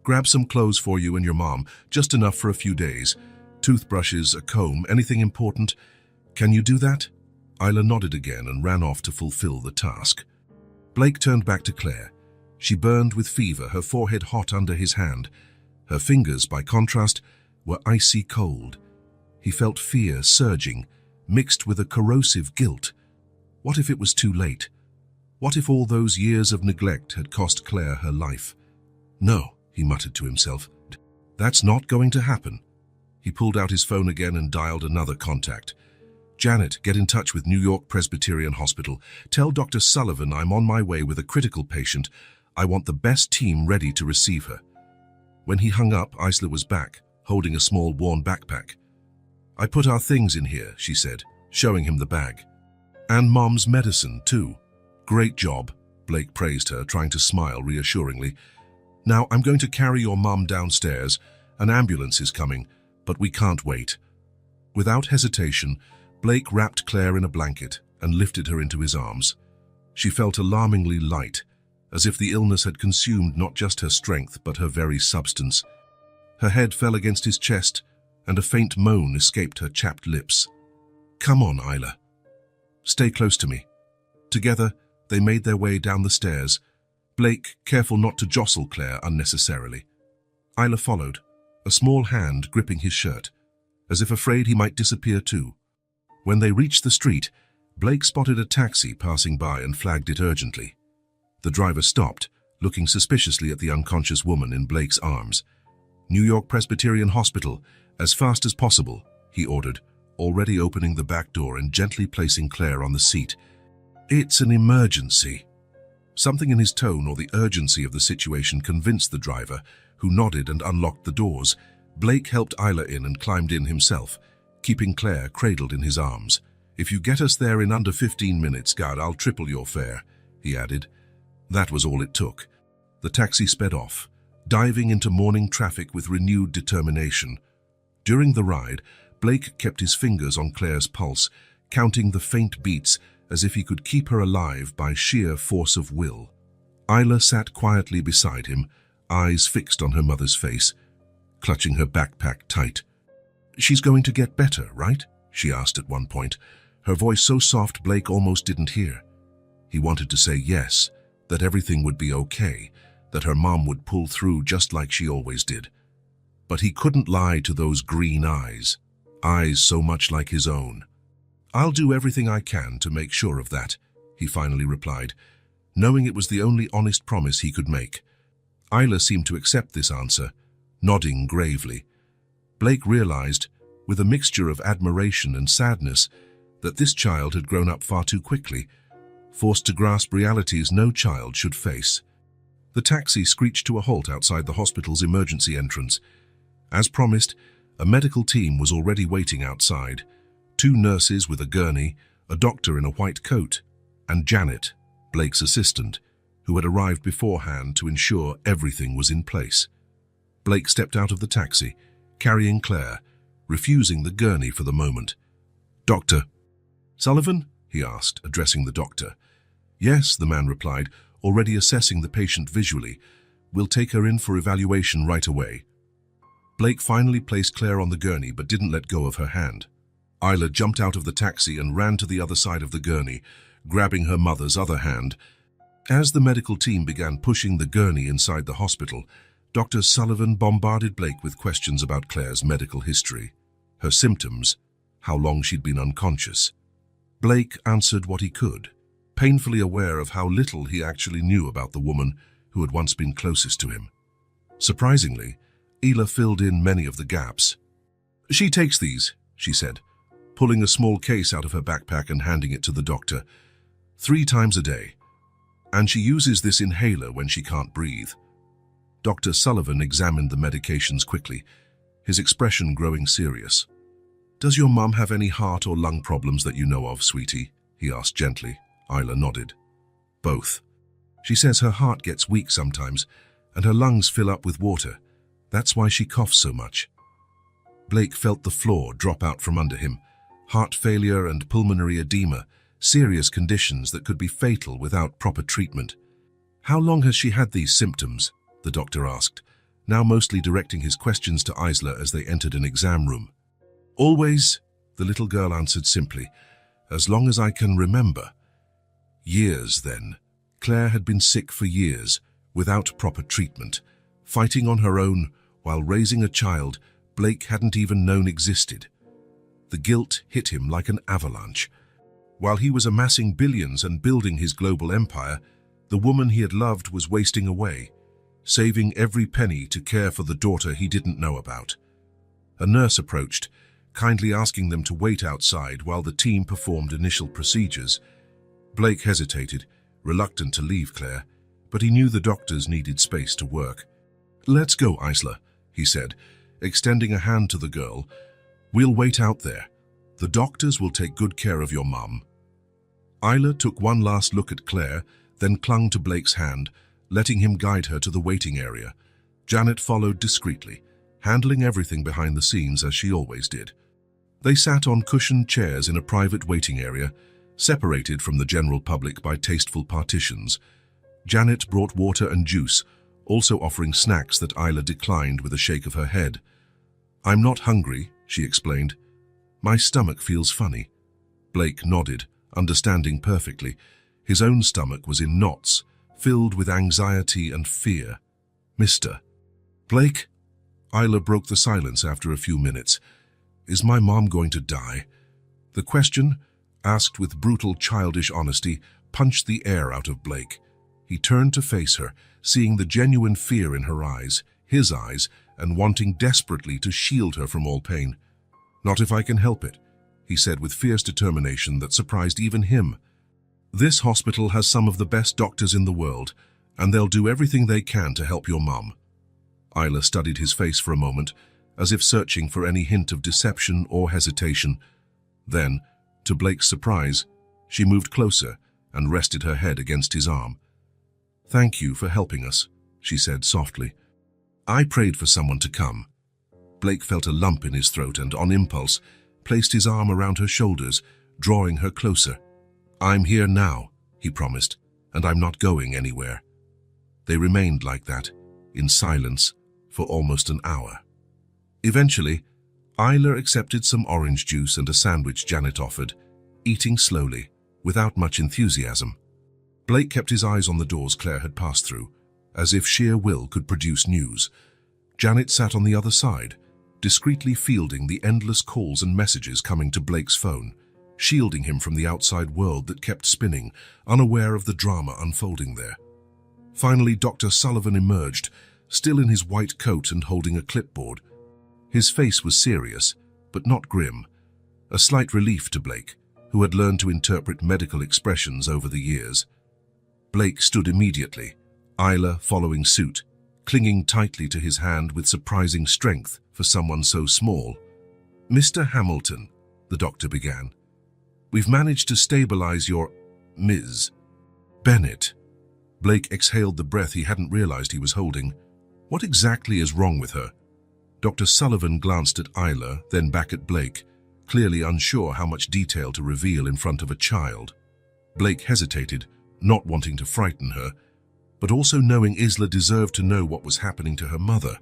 "Grab some clothes for you and your mom, just enough for a few days. Toothbrushes, a comb, anything important. Can you do that?" Isla nodded again and ran off to fulfill the task. Blake turned back to Claire. She burned with fever, her forehead hot under his hand. Her fingers, by contrast, were icy cold. He felt fear surging, mixed with a corrosive guilt. What if it was too late? What if all those years of neglect had cost Claire her life? "No," he muttered to himself. "That's not going to happen." He pulled out his phone again and dialed another contact. "Janet, get in touch with New York Presbyterian Hospital. Tell Dr. Sullivan I'm on my way with a critical patient. I want the best team ready to receive her." When he hung up, Isla was back, holding a small worn backpack. "I put our things in here," she said, showing him the bag. "And Mom's medicine, too." "Great job," Blake praised her, trying to smile reassuringly. "Now I'm going to carry your mom downstairs. An ambulance is coming, but we can't wait." Without hesitation, Blake wrapped Claire in a blanket and lifted her into his arms. She felt alarmingly light, as if the illness had consumed not just her strength but her very substance. Her head fell against his chest, and a faint moan escaped her chapped lips. "Come on, Isla. Stay close to me." Together, they made their way down the stairs, Blake careful not to jostle Claire unnecessarily. Isla followed, a small hand gripping his shirt, as if afraid he might disappear too. When they reached the street, Blake spotted a taxi passing by and flagged it urgently. The driver stopped, looking suspiciously at the unconscious woman in Blake's arms. "New York Presbyterian Hospital, as fast as possible," he ordered, already opening the back door and gently placing Claire on the seat. "It's an emergency." Something in his tone or the urgency of the situation convinced the driver, who nodded and unlocked the doors. Blake helped Isla in and climbed in himself, keeping Claire cradled in his arms. "If you get us there in under 15 minutes, God, I'll triple your fare." he added. That was all it took. The taxi sped off, diving into morning traffic with renewed determination. During the ride, Blake kept his fingers on Claire's pulse, counting the faint beats as if he could keep her alive by sheer force of will. Isla sat quietly beside him, eyes fixed on her mother's face, clutching her backpack tight. "She's going to get better, right?" she asked at one point, her voice so soft Blake almost didn't hear. He wanted to say yes, that everything would be okay, that her mom would pull through just like she always did. But he couldn't lie to those green eyes so much like his own. "I'll do everything I can to make sure of that," he finally replied, knowing it was the only honest promise he could make. Isla seemed to accept this answer, nodding gravely. Blake realized, with a mixture of admiration and sadness, that this child had grown up far too quickly, forced to grasp realities no child should face. The taxi screeched to a halt outside the hospital's emergency entrance. As promised, a medical team was already waiting outside. 2 nurses with a gurney, a doctor in a white coat, and Janet, Blake's assistant, who had arrived beforehand to ensure everything was in place. Blake stepped out of the taxi, carrying Claire, refusing the gurney for the moment. "Dr. Sullivan?" he asked, addressing the doctor. "Yes," the man replied, already assessing the patient visually. "We'll take her in for evaluation right away." Blake finally placed Claire on the gurney but didn't let go of her hand. Isla jumped out of the taxi and ran to the other side of the gurney, grabbing her mother's other hand. As the medical team began pushing the gurney inside the hospital, Dr. Sullivan bombarded Blake with questions about Claire's medical history, her symptoms, how long she'd been unconscious. Blake answered what he could, painfully aware of how little he actually knew about the woman who had once been closest to him. Surprisingly, Isla filled in many of the gaps. "She takes these," she said, pulling a small case out of her backpack and handing it to the doctor. 3 times a day. And she uses this inhaler when she can't breathe. Dr. Sullivan examined the medications quickly, his expression growing serious. "Does your mum have any heart or lung problems that you know of, sweetie?" he asked gently. Isla nodded. "Both. She says her heart gets weak sometimes, and her lungs fill up with water. That's why she coughs so much." Blake felt the floor drop out from under him. Heart failure and pulmonary edema, serious conditions that could be fatal without proper treatment. "How long has she had these symptoms?" the doctor asked, now mostly directing his questions to Isla as they entered an exam room. "Always," the little girl answered simply, "as long as I can remember." Years, then. Claire had been sick for years, without proper treatment, fighting on her own while raising a child Blake hadn't even known existed. The guilt hit him like an avalanche. While he was amassing billions and building his global empire, the woman he had loved was wasting away, saving every penny to care for the daughter he didn't know about. A nurse approached, kindly asking them to wait outside while the team performed initial procedures. Blake hesitated, reluctant to leave Claire, but he knew the doctors needed space to work. "Let's go, Isla," he said, extending a hand to the girl. "We'll wait out there. The doctors will take good care of your mum." Isla took one last look at Claire, then clung to Blake's hand, letting him guide her to the waiting area. Janet followed discreetly, handling everything behind the scenes as she always did. They sat on cushioned chairs in a private waiting area, separated from the general public by tasteful partitions. Janet brought water and juice, also offering snacks that Isla declined with a shake of her head. "I'm not hungry," she explained. "My stomach feels funny." Blake nodded, understanding perfectly. His own stomach was in knots, filled with anxiety and fear. "Mr. Blake?" Isla broke the silence after a few minutes. "Is my mom going to die?" The question, asked with brutal childish honesty, punched the air out of Blake. He turned to face her, seeing the genuine fear in her eyes, his eyes, and wanting desperately to shield her from all pain. "Not if I can help it," he said with fierce determination that surprised even him. "This hospital has some of the best doctors in the world, and they'll do everything they can to help your mum." Isla studied his face for a moment, as if searching for any hint of deception or hesitation. Then, to Blake's surprise, she moved closer, and rested her head against his arm. "Thank you for helping us," she said softly. "I prayed for someone to come." Blake felt a lump in his throat and, on impulse, placed his arm around her shoulders, drawing her closer. "I'm here now," he promised, "and I'm not going anywhere." They remained like that, in silence, for almost an hour. Eventually, Isla accepted some orange juice and a sandwich Janet offered, eating slowly, without much enthusiasm. Blake kept his eyes on the doors Claire had passed through, as if sheer will could produce news. Janet sat on the other side, discreetly fielding the endless calls and messages coming to Blake's phone, shielding him from the outside world that kept spinning, unaware of the drama unfolding there. Finally, Dr. Sullivan emerged, still in his white coat and holding a clipboard. His face was serious, but not grim, a slight relief to Blake, who had learned to interpret medical expressions over the years. Blake stood immediately, Isla following suit, clinging tightly to his hand with surprising strength for someone so small. "Mr. Hamilton," the doctor began, "we've managed to stabilize your Ms. Bennett." Blake exhaled the breath he hadn't realized he was holding. What exactly is wrong with her? Dr. Sullivan glanced at Isla, then back at Blake, clearly unsure how much detail to reveal in front of a child. Blake hesitated, not wanting to frighten her, but also knowing Isla deserved to know what was happening to her mother.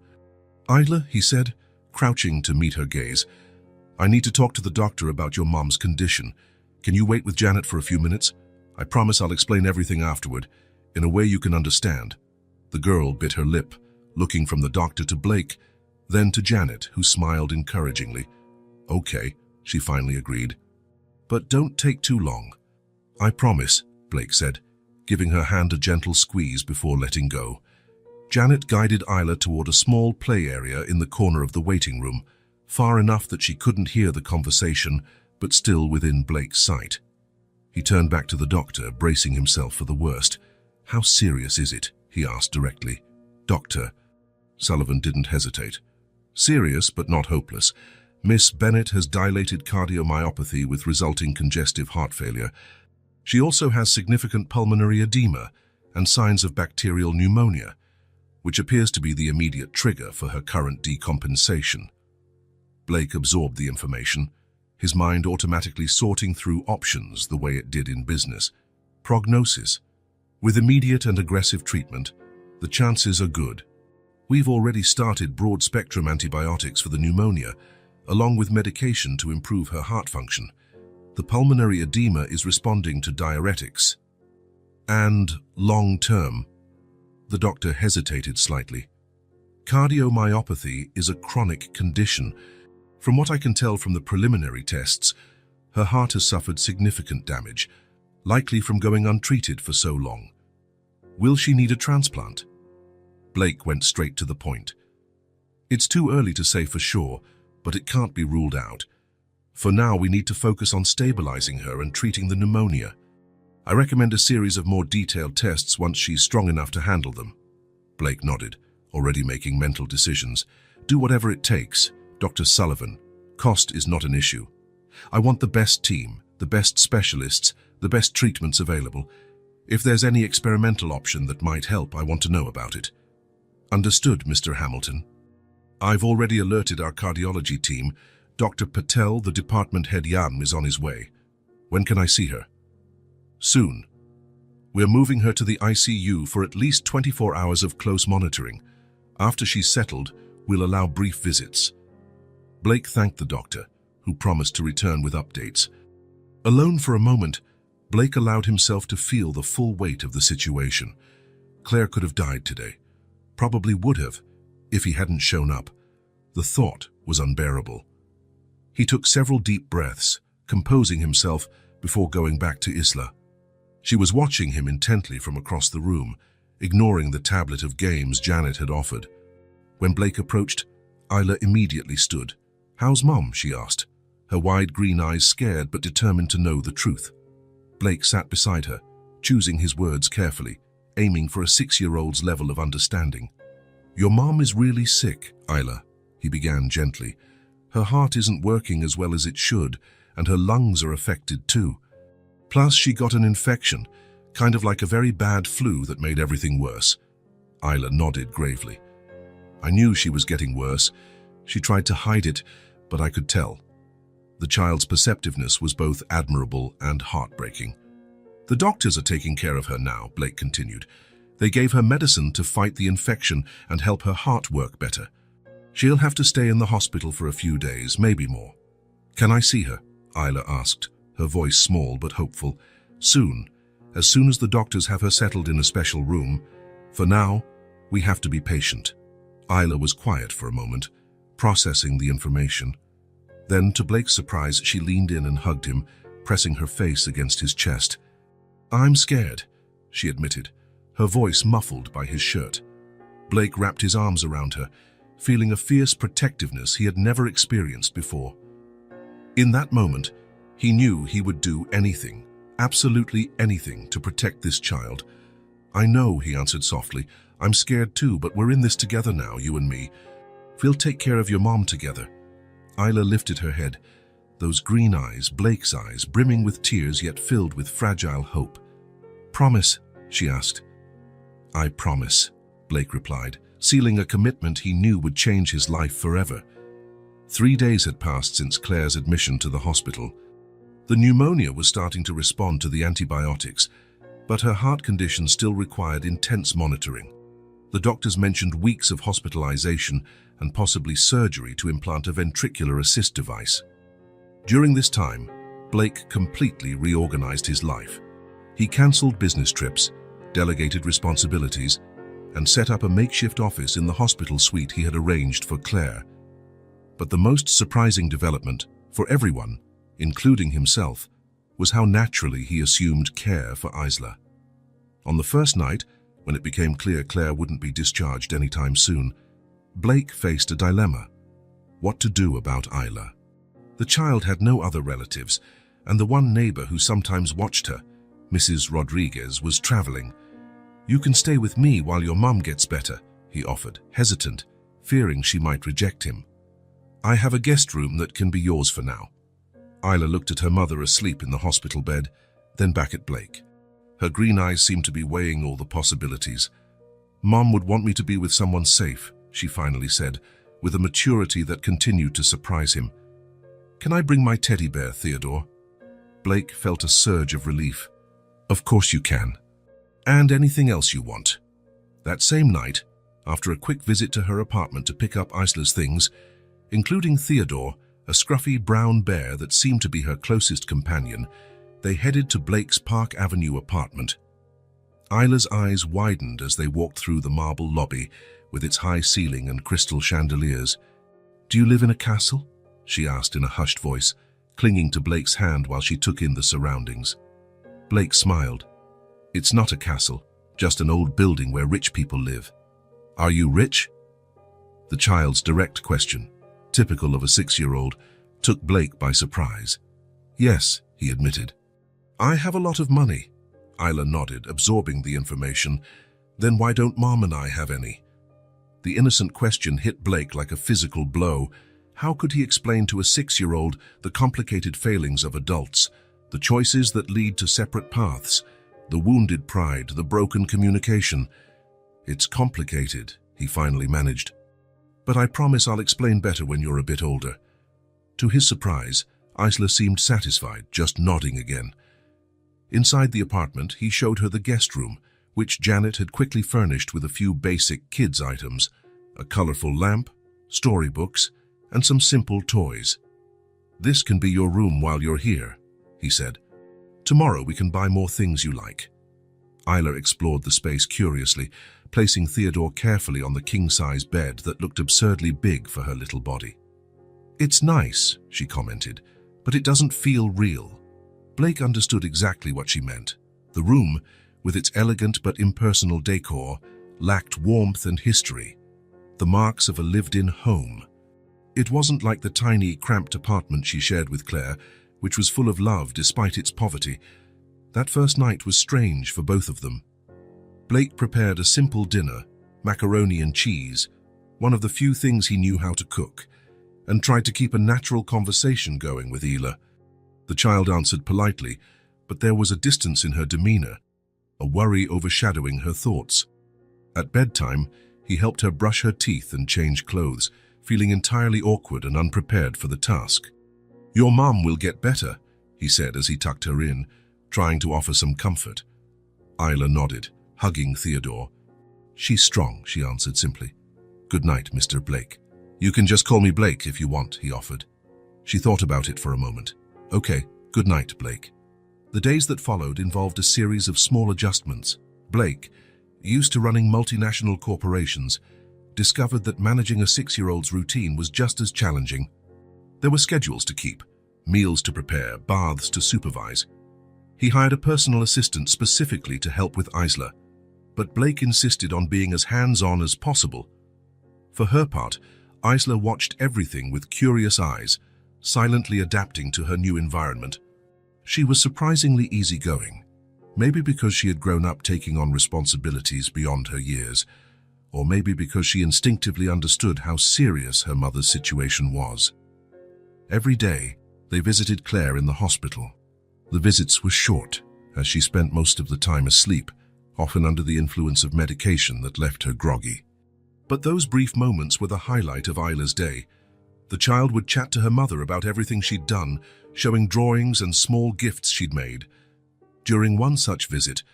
"Isla," he said, crouching to meet her gaze, "I need to talk to the doctor about your mom's condition. Can you wait with Janet for a few minutes? I promise I'll explain everything afterward, in a way you can understand." The girl bit her lip, looking from the doctor to Blake, then to Janet, who smiled encouragingly. "Okay," she finally agreed. "But don't take too long." "I promise," Blake said, giving her hand a gentle squeeze before letting go. Janet guided Isla toward a small play area in the corner of the waiting room, far enough that she couldn't hear the conversation, but still within Blake's sight. He turned back to the doctor, bracing himself for the worst. "How serious is it?" he asked directly. "Doctor." Sullivan didn't hesitate. "Serious, but not hopeless. Miss Bennett has dilated cardiomyopathy with resulting congestive heart failure. She also has significant pulmonary edema and signs of bacterial pneumonia, which appears to be the immediate trigger for her current decompensation." Blake absorbed the information, his mind automatically sorting through options the way it did in business. Prognosis. With immediate and aggressive treatment, the chances are good. We've already started broad-spectrum antibiotics for the pneumonia, along with medication to improve her heart function. The pulmonary edema is responding to diuretics. And long-term. The doctor hesitated slightly. Cardiomyopathy is a chronic condition. From what I can tell from the preliminary tests, her heart has suffered significant damage, likely from going untreated for so long. Will she need a transplant? Blake went straight to the point. "It's too early to say for sure, but it can't be ruled out. For now, we need to focus on stabilizing her and treating the pneumonia. I recommend a series of more detailed tests once she's strong enough to handle them." Blake nodded, already making mental decisions. "Do whatever it takes, Dr. Sullivan. Cost is not an issue. I want the best team, the best specialists, the best treatments available. If there's any experimental option that might help, I want to know about it." "Understood, Mr. Hamilton. I've already alerted our cardiology team. Dr. Patel, the department head Jan, is on his way. When can I see her?" "Soon. We're moving her to the ICU for at least 24 hours of close monitoring. After she's settled, we'll allow brief visits." Blake thanked the doctor, who promised to return with updates. Alone for a moment, Blake allowed himself to feel the full weight of the situation. Claire could have died today. Probably would have, if he hadn't shown up. The thought was unbearable. He took several deep breaths, composing himself before going back to Isla. She was watching him intently from across the room, ignoring the tablet of games Janet had offered. When Blake approached, Isla immediately stood. "How's Mom?" she asked, her wide green eyes scared but determined to know the truth. Blake sat beside her, choosing his words carefully, aiming for a 6-year-old's level of understanding. "Your mom is really sick, Isla," he began gently. "Her heart isn't working as well as it should, and her lungs are affected too. Plus, she got an infection, kind of like a very bad flu that made everything worse. Isla nodded gravely. I knew she was getting worse. She tried to hide it, but I could tell. The child's perceptiveness was both admirable and heartbreaking. The doctors are taking care of her now, Blake continued. They gave her medicine to fight the infection and help her heart work better. She'll have to stay in the hospital for a few days, maybe more. Can I see her? Isla asked, her voice small but hopeful. Soon, as soon as the doctors have her settled in a special room. For now, we have to be patient. Isla was quiet for a moment, processing the information. Then, to Blake's surprise, she leaned in and hugged him, pressing her face against his chest. I'm scared, she admitted, her voice muffled by his shirt. Blake wrapped his arms around her, feeling a fierce protectiveness he had never experienced before. In that moment, he knew he would do anything, absolutely anything, to protect this child. I know, he answered softly. I'm scared too, but we're in this together now, you and me. We'll take care of your mom together. Isla lifted her head, those green eyes, Blake's eyes, brimming with tears yet filled with fragile hope. Promise, she asked. I promise, Blake replied, sealing a commitment he knew would change his life forever. 3 days had passed since Claire's admission to the hospital. The pneumonia was starting to respond to the antibiotics, but her heart condition still required intense monitoring. The doctors mentioned weeks of hospitalization and possibly surgery to implant a ventricular assist device. During this time, Blake completely reorganized his life. He cancelled business trips, delegated responsibilities, and set up a makeshift office in the hospital suite he had arranged for Claire. But the most surprising development, for everyone, including himself, was how naturally he assumed care for Isla. On the first night, when it became clear Claire wouldn't be discharged anytime soon, Blake faced a dilemma: what to do about Isla. The child had no other relatives, and the one neighbor who sometimes watched her, Mrs. Rodriguez, was traveling. You can stay with me while your mum gets better, he offered, hesitant, fearing she might reject him. I have a guest room that can be yours for now. Isla looked at her mother asleep in the hospital bed, then back at Blake. Her green eyes seemed to be weighing all the possibilities. Mom would want me to be with someone safe, she finally said, with a maturity that continued to surprise him. Can I bring my teddy bear, Theodore? Blake felt a surge of relief. Of course you can. And anything else you want. That same night, after a quick visit to her apartment to pick up Isla's things, including Theodore, a scruffy brown bear that seemed to be her closest companion, they headed to Blake's Park Avenue apartment. Isla's eyes widened as they walked through the marble lobby with its high ceiling and crystal chandeliers. Do you live in a castle? She asked in a hushed voice, clinging to Blake's hand while she took in the surroundings. Blake smiled. It's not a castle, just an old building where rich people live. Are you rich? The child's direct question, typical of a 6-year-old, took Blake by surprise. Yes, he admitted. I have a lot of money. Isla nodded, absorbing the information. Then why don't Mom and I have any? The innocent question hit Blake like a physical blow. How could he explain to a 6-year-old the complicated failings of adults, the choices that lead to separate paths, the wounded pride, the broken communication? It's complicated, he finally managed. But I promise I'll explain better when you're a bit older. To his surprise, Isla seemed satisfied, just nodding again. Inside the apartment, he showed her the guest room, which Janet had quickly furnished with a few basic kids' items, a colorful lamp, storybooks, and some simple toys. This can be your room while you're here, he said. Tomorrow we can buy more things you like. Isla explored the space curiously, placing Theodore carefully on the king-size bed that looked absurdly big for her little body. It's nice, she commented, but it doesn't feel real. Blake understood exactly what she meant. The room, with its elegant but impersonal decor, lacked warmth and history, the marks of a lived-in home. It wasn't like the tiny, cramped apartment she shared with Claire, which was full of love despite its poverty. That first night was strange for both of them. Blake prepared a simple dinner, macaroni and cheese, one of the few things he knew how to cook, and tried to keep a natural conversation going with Isla. The child answered politely, but there was a distance in her demeanor, a worry overshadowing her thoughts. At bedtime, he helped her brush her teeth and change clothes, feeling entirely awkward and unprepared for the task. "Your mom will get better," he said as he tucked her in, trying to offer some comfort. Isla nodded, hugging Theodore. "She's strong," she answered simply. "Good night, Mr. Blake." "You can just call me Blake if you want," he offered. She thought about it for a moment. "Okay, good night, Blake." The days that followed involved a series of small adjustments. Blake, used to running multinational corporations, discovered that managing a 6-year-old's routine was just as challenging. There were schedules to keep, meals to prepare, baths to supervise. He hired a personal assistant specifically to help with Isla, but Blake insisted on being as hands-on as possible. For her part, Isla watched everything with curious eyes, silently adapting to her new environment. She was surprisingly easygoing, maybe because she had grown up taking on responsibilities beyond her years, or maybe because she instinctively understood how serious her mother's situation was. Every day, they visited Claire in the hospital. The visits were short, as she spent most of the time asleep, often under the influence of medication that left her groggy. But those brief moments were the highlight of Isla's day. The child would chat to her mother about everything she'd done, showing drawings and small gifts she'd made. During one such visit,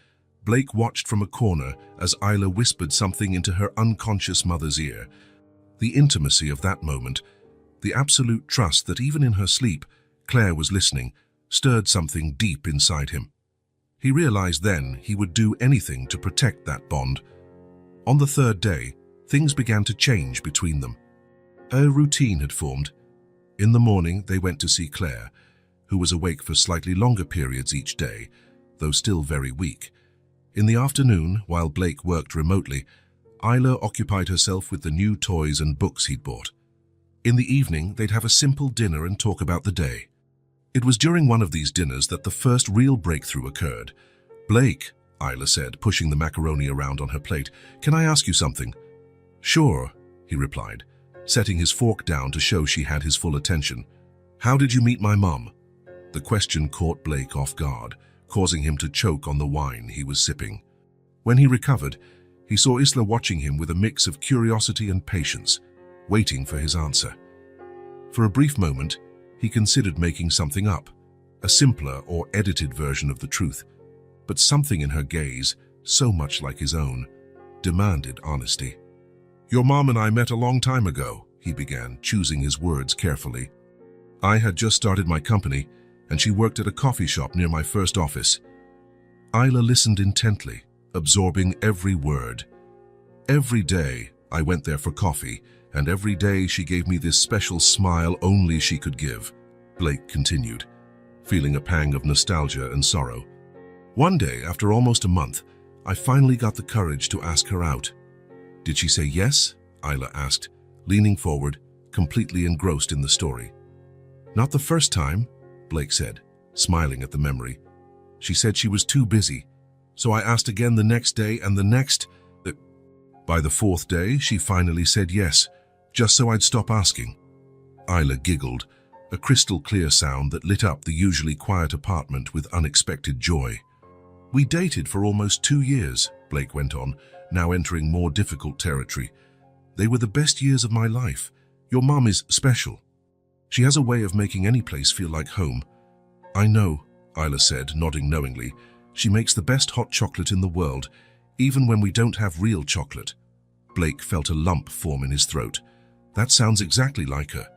Blake watched from a corner as Isla whispered something into her unconscious mother's ear. The intimacy of that moment, the absolute trust that even in her sleep, Claire was listening, stirred something deep inside him. He realized then he would do anything to protect that bond. On the third day, things began to change between them. A routine had formed. In the morning, they went to see Claire, who was awake for slightly longer periods each day, though still very weak. In the afternoon, while Blake worked remotely, Isla occupied herself with the new toys and books he'd bought. In the evening, they'd have a simple dinner and talk about the day. It was during one of these dinners that the first real breakthrough occurred. "Blake," Isla said, pushing the macaroni around on her plate, "can I ask you something?" "Sure," he replied, setting his fork down to show she had his full attention. "How did you meet my mom?" The question caught Blake off guard, causing him to choke on the wine he was sipping. When he recovered, he saw Isla watching him with a mix of curiosity and patience, waiting for his answer. For a brief moment, he considered making something up, a simpler or edited version of the truth, but something in her gaze, so much like his own, demanded honesty. "Your mom and I met a long time ago," he began, choosing his words carefully. "I had just started my company, and she worked at a coffee shop near my first office." Isla listened intently, absorbing every word. "Every day, I went there for coffee, and every day she gave me this special smile only she could give," Blake continued, feeling a pang of nostalgia and sorrow. "One day, after almost a month, I finally got the courage to ask her out." "Did she say yes?" Isla asked, leaning forward, completely engrossed in the story. "Not the first time," Blake said, smiling at the memory. "She said she was too busy, so I asked again the next day and the next. By the fourth day, she finally said yes, just so I'd stop asking." Isla giggled, a crystal-clear sound that lit up the usually quiet apartment with unexpected joy. "We dated for almost 2 years," Blake went on, now entering more difficult territory. "They were the best years of my life. Your mom is special. She has a way of making any place feel like home." "I know," Isla said, nodding knowingly. "She makes the best hot chocolate in the world, even when we don't have real chocolate." Blake felt a lump form in his throat. "That sounds exactly like her."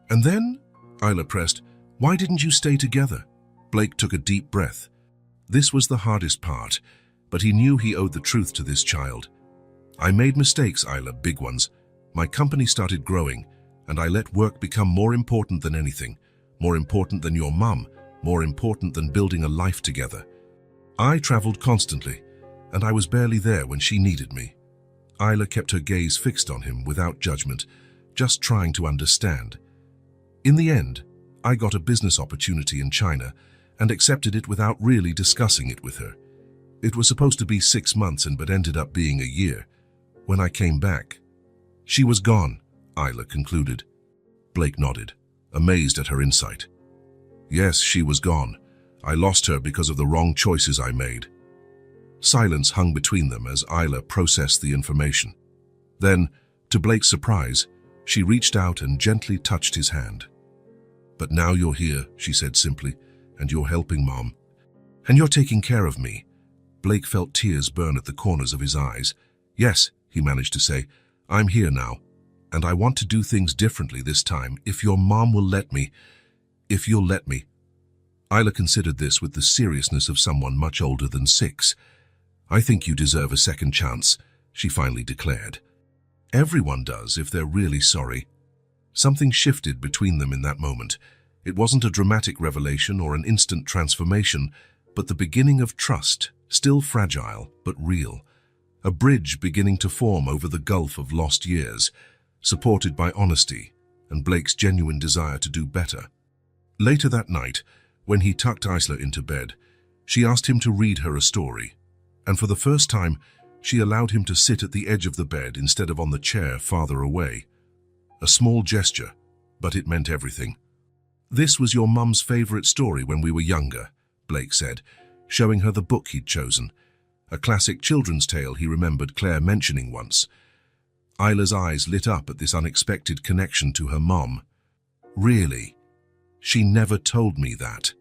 "And then?" Isla pressed. "Why didn't you stay together?" Blake took a deep breath. This was the hardest part, but he knew he owed the truth to this child. "I made mistakes, Isla, big ones. My company started growing, and I let work become more important than anything, more important than your mum, more important than building a life together. I traveled constantly, and I was barely there when she needed me." Isla kept her gaze fixed on him without judgment, just trying to understand. "In the end, I got a business opportunity in China and accepted it without really discussing it with her. It was supposed to be 6 months but ended up being a year. When I came back, she was gone," Isla concluded. Blake nodded, amazed at her insight. "Yes, she was gone. I lost her because of the wrong choices I made. Silence hung between them as Isla processed the information. Then, to Blake's surprise, she reached out and gently touched his hand. "But now you're here," she said simply, "and you're helping Mom. And you're taking care of me." Blake felt tears burn at the corners of his eyes. "Yes," he managed to say, "I'm here now, and I want to do things differently this time, if your mom will let me. If you'll let me." Isla considered this with the seriousness of someone much older than 6. "I think you deserve a second chance," she finally declared. "Everyone does if they're really sorry." Something shifted between them in that moment. It wasn't a dramatic revelation or an instant transformation, but the beginning of trust, still fragile but real. A bridge beginning to form over the gulf of lost years, supported by honesty and Blake's genuine desire to do better. Later that night, when he tucked Isla into bed, she asked him to read her a story, and for the first time, she allowed him to sit at the edge of the bed instead of on the chair farther away. A small gesture, but it meant everything. "This was your mum's favorite story when we were younger," Blake said, showing her the book he'd chosen, a classic children's tale he remembered Claire mentioning once. Isla's eyes lit up at this unexpected connection to her mom. "Really? She never told me that."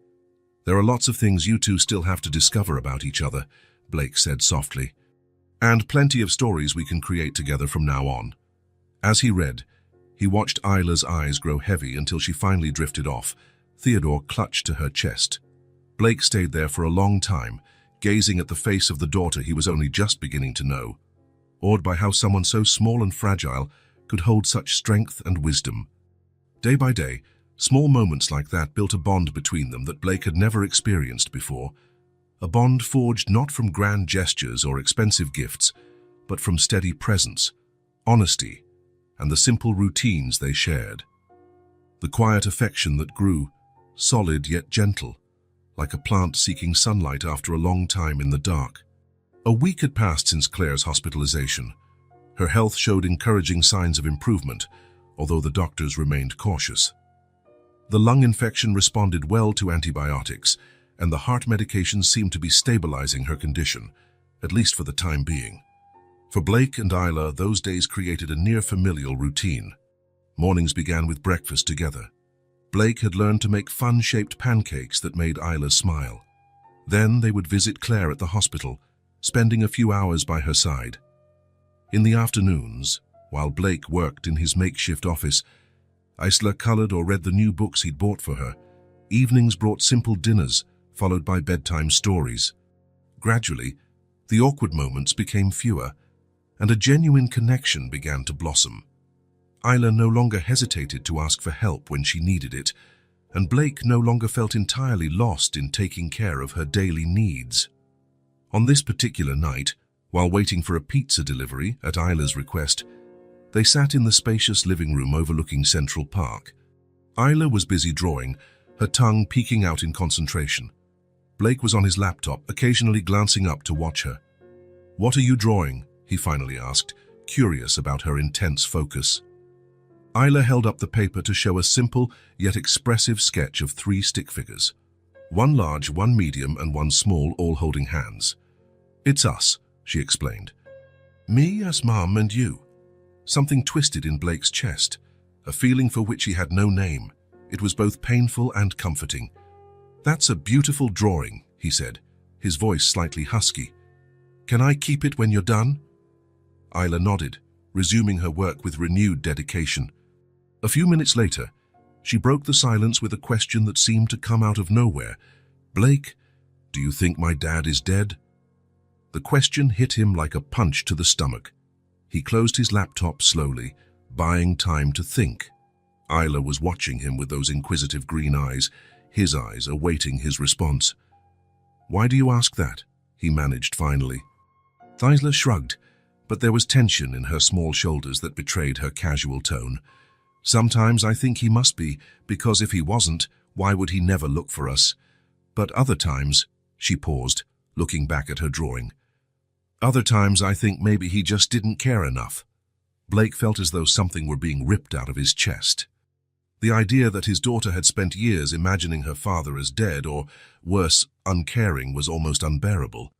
"There are lots of things you two still have to discover about each other," Blake said softly. "And plenty of stories we can create together from now on." As he read, he watched Isla's eyes grow heavy until she finally drifted off. Theodore clutched to her chest. Blake stayed there for a long time, gazing at the face of the daughter he was only just beginning to know, awed by how someone so small and fragile could hold such strength and wisdom. Day by day, small moments like that built a bond between them that Blake had never experienced before. A bond forged not from grand gestures or expensive gifts, but from steady presence, honesty, and the simple routines they shared. The quiet affection that grew, solid yet gentle, like a plant seeking sunlight after a long time in the dark. A week had passed since Claire's hospitalization. Her health showed encouraging signs of improvement, although the doctors remained cautious. The lung infection responded well to antibiotics, and the heart medication seemed to be stabilizing her condition, at least for the time being. For Blake and Isla, those days created a near-familial routine. Mornings began with breakfast together. Blake had learned to make fun-shaped pancakes that made Isla smile. Then they would visit Claire at the hospital, spending a few hours by her side. In the afternoons, while Blake worked in his makeshift office, Isla colored or read the new books he'd bought for her. Evenings brought simple dinners, followed by bedtime stories. Gradually, the awkward moments became fewer, and a genuine connection began to blossom. Isla no longer hesitated to ask for help when she needed it, and Blake no longer felt entirely lost in taking care of her daily needs. On this particular night, while waiting for a pizza delivery at Isla's request, they sat in the spacious living room overlooking Central Park. Isla was busy drawing, her tongue peeking out in concentration. Blake was on his laptop, occasionally glancing up to watch her. "What are you drawing?" he finally asked, curious about her intense focus. Isla held up the paper to show a simple yet expressive sketch of 3 stick figures. One large, one medium, and one small, all holding hands. "It's us," she explained. "Me as Mom and you." Something twisted in Blake's chest, a feeling for which he had no name. It was both painful and comforting. "That's a beautiful drawing," he said, his voice slightly husky. "Can I keep it when you're done?" Isla nodded, resuming her work with renewed dedication. A few minutes later, she broke the silence with a question that seemed to come out of nowhere. "Blake, do you think my dad is dead?" The question hit him like a punch to the stomach. He closed his laptop slowly, buying time to think. Isla was watching him with those inquisitive green eyes, his eyes awaiting his response. "Why do you ask that?" he managed finally. Isla shrugged, but there was tension in her small shoulders that betrayed her casual tone. "Sometimes I think he must be, because if he wasn't, why would he never look for us? But other times," she paused, looking back at her drawing, "other times I think maybe he just didn't care enough." Blake felt as though something were being ripped out of his chest. The idea that his daughter had spent years imagining her father as dead or, worse, uncaring was almost unbearable.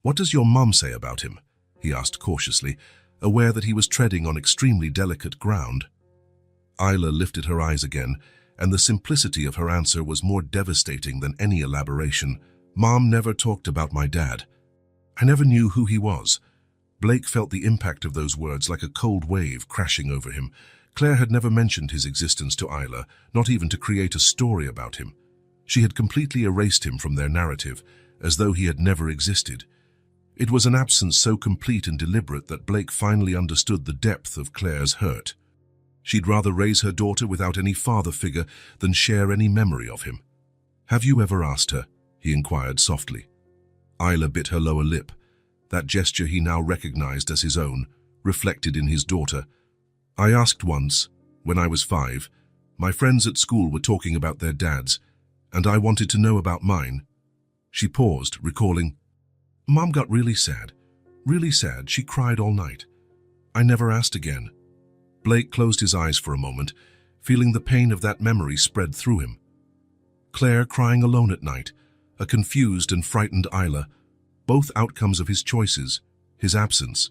"What does your mum say about him?" he asked cautiously, aware that he was treading on extremely delicate ground. Isla lifted her eyes again, and the simplicity of her answer was more devastating than any elaboration. "Mom never talked about my dad. I never knew who he was." Blake felt the impact of those words like a cold wave crashing over him. Claire had never mentioned his existence to Isla, not even to create a story about him. She had completely erased him from their narrative, as though he had never existed. It was an absence so complete and deliberate that Blake finally understood the depth of Claire's hurt. She'd rather raise her daughter without any father figure than share any memory of him. "Have you ever asked her?" he inquired softly. Isla bit her lower lip. That gesture he now recognized as his own, reflected in his daughter. "I asked once, when I was 5. My friends at school were talking about their dads, and I wanted to know about mine." She paused, recalling, "Mom got really sad. Really sad. She cried all night. I never asked again." Blake closed his eyes for a moment, feeling the pain of that memory spread through him. Claire crying alone at night, a confused and frightened Isla, both outcomes of his choices, his absence.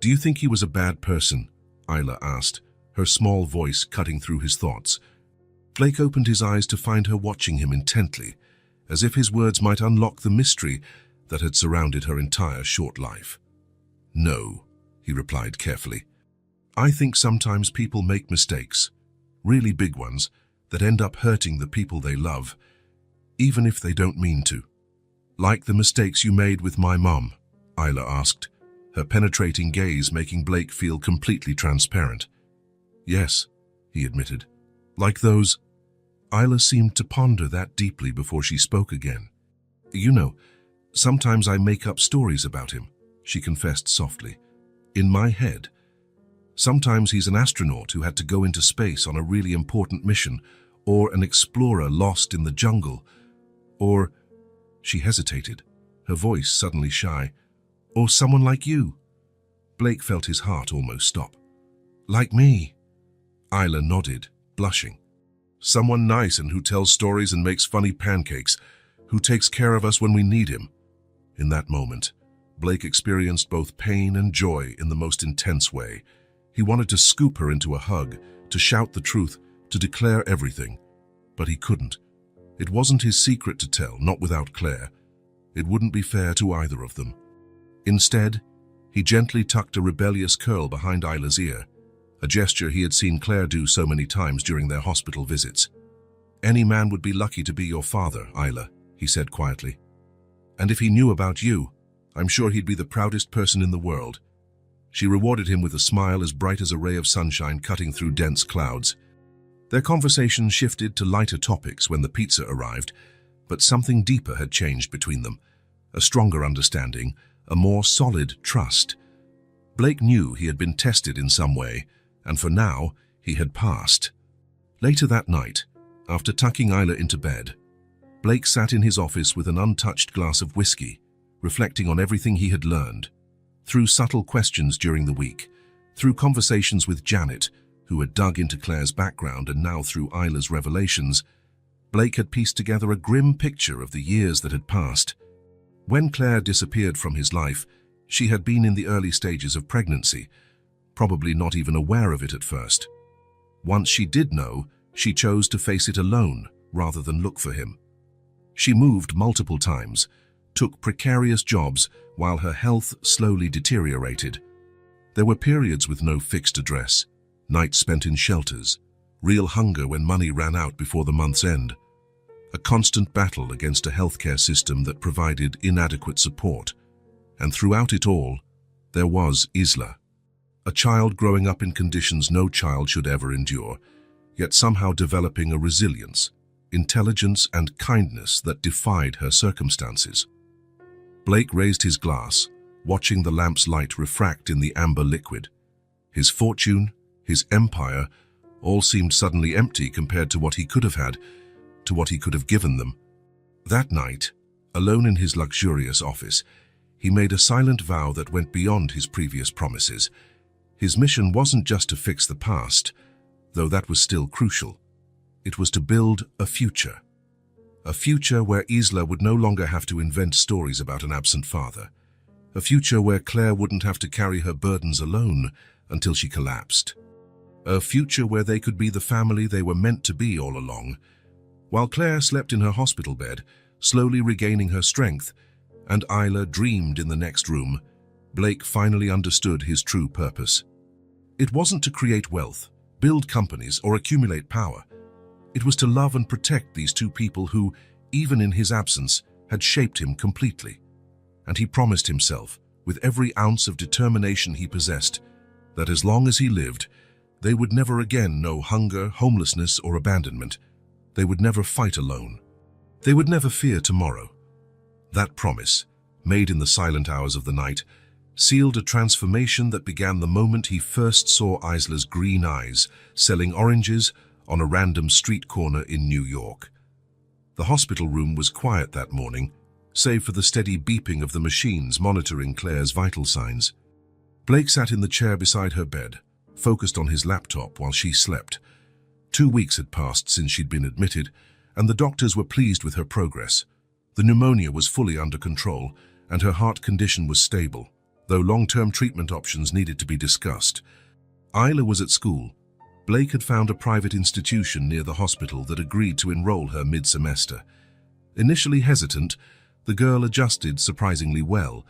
"Do you think he was a bad person?" Isla asked, her small voice cutting through his thoughts. Blake opened his eyes to find her watching him intently, as if his words might unlock the mystery that had surrounded her entire short life. "No," he replied carefully. "I think sometimes people make mistakes, really big ones, that end up hurting the people they love, even if they don't mean to." "Like the mistakes you made with my mom?" Isla asked, her penetrating gaze making Blake feel completely transparent. "Yes," he admitted. "Like those." Isla seemed to ponder that deeply before she spoke again. "You know, sometimes I make up stories about him," she confessed softly. "In my head. Sometimes he's an astronaut who had to go into space on a really important mission, or an explorer lost in the jungle, or—" She hesitated, her voice suddenly shy. "Or someone like you." Blake felt his heart almost stop. "Like me?" Isla nodded, blushing. "Someone nice and who tells stories and makes funny pancakes, who takes care of us when we need him." In that moment, Blake experienced both pain and joy in the most intense way. He wanted to scoop her into a hug, to shout the truth, to declare everything. But he couldn't. It wasn't his secret to tell, not without Claire. It wouldn't be fair to either of them. Instead, he gently tucked a rebellious curl behind Isla's ear, a gesture he had seen Claire do so many times during their hospital visits. "Any man would be lucky to be your father, Isla," he said quietly. "And if he knew about you, I'm sure he'd be the proudest person in the world." She rewarded him with a smile as bright as a ray of sunshine cutting through dense clouds. Their conversation shifted to lighter topics when the pizza arrived, but something deeper had changed between them. A stronger understanding, a more solid trust. Blake knew he had been tested in some way, and for now, he had passed. Later that night, after tucking Isla into bed, Blake sat in his office with an untouched glass of whiskey, reflecting on everything he had learned. Through subtle questions during the week, through conversations with Janet, who had dug into Claire's background, and now through Isla's revelations, Blake had pieced together a grim picture of the years that had passed. When Claire disappeared from his life, she had been in the early stages of pregnancy, probably not even aware of it at first. Once she did know, she chose to face it alone rather than look for him. She moved multiple times, took precarious jobs while her health slowly deteriorated. There were periods with no fixed address, nights spent in shelters, real hunger when money ran out before the month's end, a constant battle against a healthcare system that provided inadequate support. And throughout it all, there was Isla, a child growing up in conditions no child should ever endure, yet somehow developing a resilience, intelligence, and kindness that defied her circumstances. Blake raised his glass, watching the lamp's light refract in the amber liquid. His fortune, his empire, all seemed suddenly empty compared to what he could have had, to what he could have given them. That night, alone in his luxurious office, he made a silent vow that went beyond his previous promises. His mission wasn't just to fix the past, though that was still crucial. It was to build a future. A future where Isla would no longer have to invent stories about an absent father. A future where Claire wouldn't have to carry her burdens alone until she collapsed. A future where they could be the family they were meant to be all along. While Claire slept in her hospital bed, slowly regaining her strength, and Isla dreamed in the next room, Blake finally understood his true purpose. It wasn't to create wealth, build companies, or accumulate power. It was to love and protect these two people who, even in his absence, had shaped him completely. And he promised himself, with every ounce of determination he possessed, that as long as he lived, they would never again know hunger, homelessness, or abandonment. They would never fight alone. They would never fear tomorrow. That promise, made in the silent hours of the night, sealed a transformation that began the moment he first saw Isla's green eyes selling oranges on a random street corner in New York. The hospital room was quiet that morning, save for the steady beeping of the machines monitoring Claire's vital signs. Blake sat in the chair beside her bed, focused on his laptop while she slept. 2 weeks had passed since she'd been admitted, and the doctors were pleased with her progress. The pneumonia was fully under control, and her heart condition was stable, though long-term treatment options needed to be discussed. Isla was at school. Blake had found a private institution near the hospital that agreed to enroll her mid-semester. Initially hesitant, the girl adjusted surprisingly well,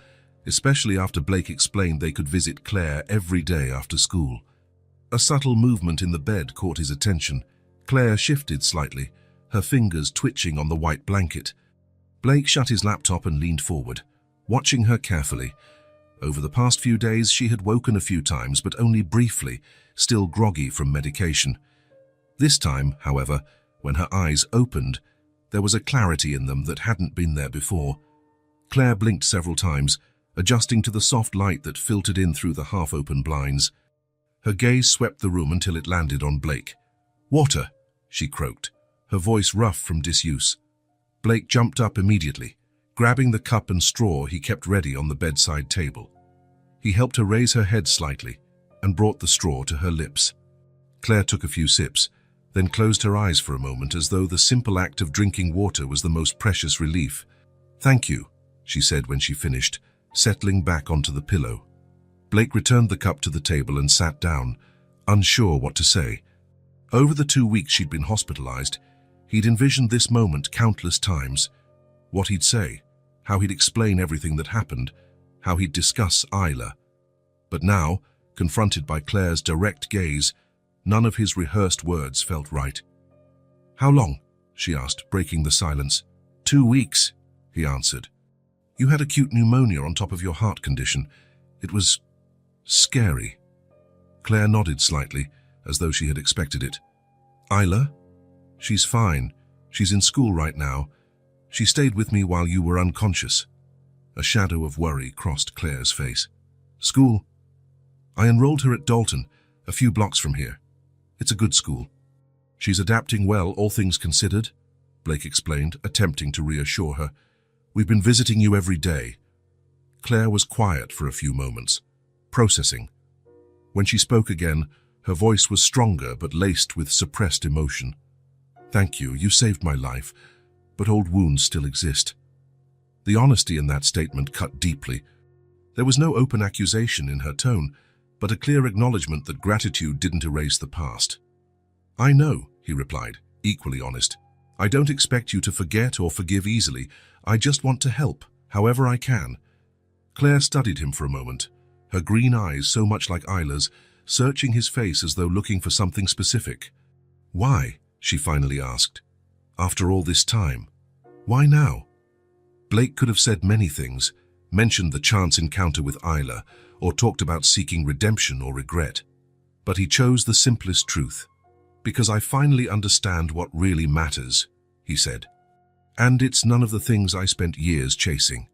especially after Blake explained they could visit Claire every day after school. A subtle movement in the bed caught his attention. Claire shifted slightly, her fingers twitching on the white blanket. Blake shut his laptop and leaned forward, watching her carefully. Over the past few days, she had woken a few times, but only briefly, still groggy from medication. This time, however, when her eyes opened, there was a clarity in them that hadn't been there before. Claire blinked several times, adjusting to the soft light that filtered in through the half-open blinds. Her gaze swept the room until it landed on Blake. "Water," she croaked, her voice rough from disuse. Blake jumped up immediately, grabbing the cup and straw he kept ready on the bedside table. He helped her raise her head slightly and brought the straw to her lips. Claire took a few sips, then closed her eyes for a moment as though the simple act of drinking water was the most precious relief. "Thank you," she said when she finished, settling back onto the pillow. Blake returned the cup to the table and sat down, unsure what to say. Over the 2 weeks she'd been hospitalized, he'd envisioned this moment countless times. What he'd say, how he'd explain everything that happened, how he'd discuss Isla. But now, confronted by Claire's direct gaze, none of his rehearsed words felt right. "How long?" she asked, breaking the silence. 2 weeks, he answered. "You had acute pneumonia on top of your heart condition. It was scary." Claire nodded slightly, as though she had expected it. "Isla? She's fine. She's in school right now. She stayed with me while you were unconscious." A shadow of worry crossed Claire's face. "School? I enrolled her at Dalton, a few blocks from here. It's a good school. She's adapting well, all things considered," Blake explained, attempting to reassure her. "We've been visiting you every day." Claire was quiet for a few moments, processing. When she spoke again, her voice was stronger but laced with suppressed emotion. "Thank you, you saved my life, but old wounds still exist." The honesty in that statement cut deeply. There was no open accusation in her tone, but a clear acknowledgement that gratitude didn't erase the past. "I know," he replied, equally honest. "I don't expect you to forget or forgive easily. I just want to help, however I can." Claire studied him for a moment, her green eyes so much like Isla's, searching his face as though looking for something specific. "Why?" she finally asked. "After all this time, why now?" Blake could have said many things, mentioned the chance encounter with Isla, or talked about seeking redemption or regret. But he chose the simplest truth. "Because I finally understand what really matters," he said. "And it's none of the things I spent years chasing."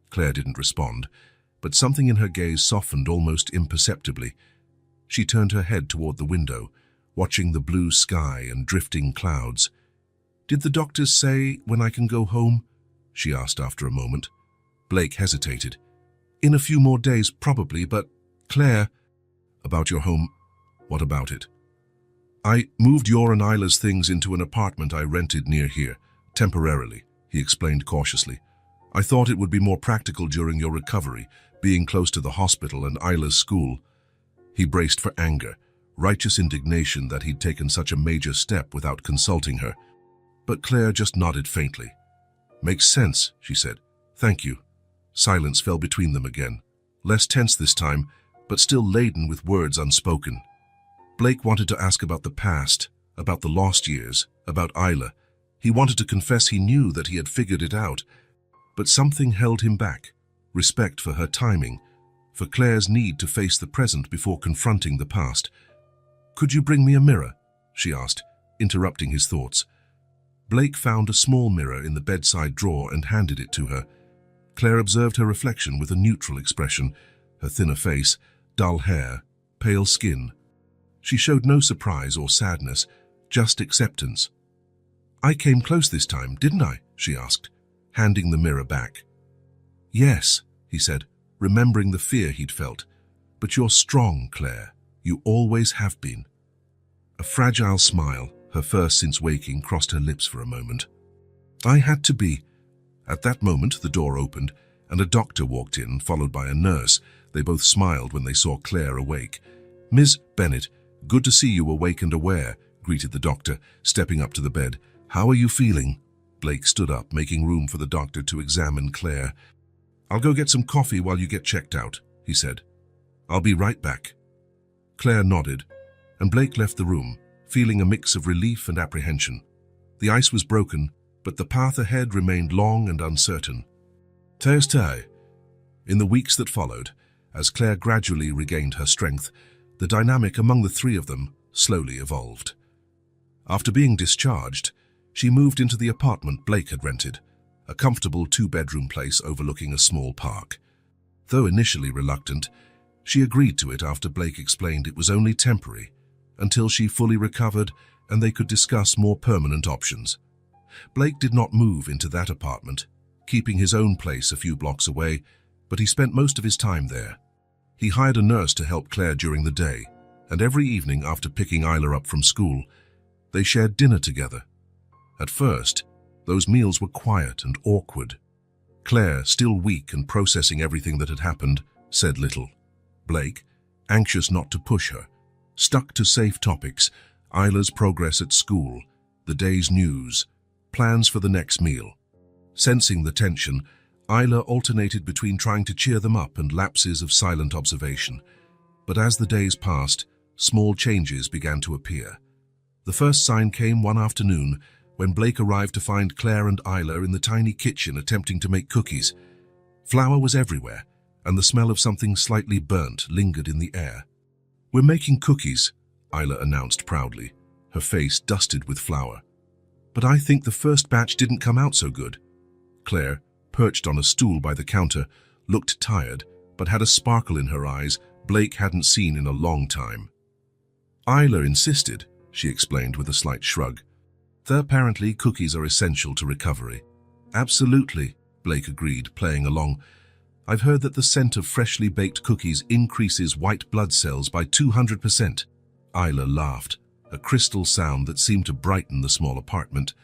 Claire didn't respond, but something in her gaze softened almost imperceptibly. She turned her head toward the window, watching the blue sky and drifting clouds. "Did the doctors say when I can go home?" she asked after a moment. Blake hesitated. "In a few more days, probably, but Claire..." "About your home, what about it?" I moved your and Isla's things into an apartment I rented near here, temporarily, he explained cautiously. I thought it would be more practical during your recovery, being close to the hospital and Isla's school. He braced for anger, righteous indignation that he'd taken such a major step without consulting her. But Claire just nodded faintly. Makes sense, she said. Thank you. Silence fell between them again, less tense this time, but still laden with words unspoken. Blake wanted to ask about the past, about the lost years, about Isla. He wanted to confess he knew that he had figured it out, but something held him back. Respect for her timing, for Claire's need to face the present before confronting the past. Could you bring me a mirror? She asked, interrupting his thoughts. Blake found a small mirror in the bedside drawer and handed it to her. Claire observed her reflection with a neutral expression, her thinner face, dull hair, pale skin. She showed no surprise or sadness, just acceptance. I came close this time, didn't I? She asked, handing the mirror back. Yes, he said, remembering the fear he'd felt. But you're strong, Claire. You always have been. A fragile smile, her first since waking, crossed her lips for a moment. I had to be. At that moment, the door opened, and a doctor walked in, followed by a nurse. They both smiled when they saw Claire awake. Ms. Bennett, good to see you awake and aware, greeted the doctor, stepping up to the bed. How are you feeling? Blake stood up, making room for the doctor to examine Claire. I'll go get some coffee while you get checked out, he said. I'll be right back. Claire nodded, and Blake left the room, feeling a mix of relief and apprehension. The ice was broken, but the path ahead remained long and uncertain. Thursday. In the weeks that followed, as Claire gradually regained her strength, the dynamic among the three of them slowly evolved. After being discharged, she moved into the apartment Blake had rented, a comfortable two-bedroom place overlooking a small park. Though initially reluctant, she agreed to it after Blake explained it was only temporary, until she fully recovered and they could discuss more permanent options. Blake did not move into that apartment, keeping his own place a few blocks away, but he spent most of his time there. He hired a nurse to help Claire during the day, and every evening after picking Isla up from school, they shared dinner together. At first, those meals were quiet and awkward. Claire, still weak and processing everything that had happened, said little. Blake, anxious not to push her, stuck to safe topics: Isla's progress at school, the day's news, plans for the next meal. Sensing the tension, Isla alternated between trying to cheer them up and lapses of silent observation. But as the days passed, small changes began to appear. The first sign came one afternoon when Blake arrived to find Claire and Isla in the tiny kitchen attempting to make cookies. Flour was everywhere, and the smell of something slightly burnt lingered in the air. We're making cookies, Isla announced proudly, her face dusted with flour. But I think the first batch didn't come out so good. Claire, perched on a stool by the counter, looked tired, but had a sparkle in her eyes Blake hadn't seen in a long time. Isla insisted, she explained with a slight shrug. Apparently, cookies are essential to recovery. Absolutely, Blake agreed, playing along. I've heard that the scent of freshly baked cookies increases white blood cells by 200%. Isla laughed, a crystal sound that seemed to brighten the small apartment.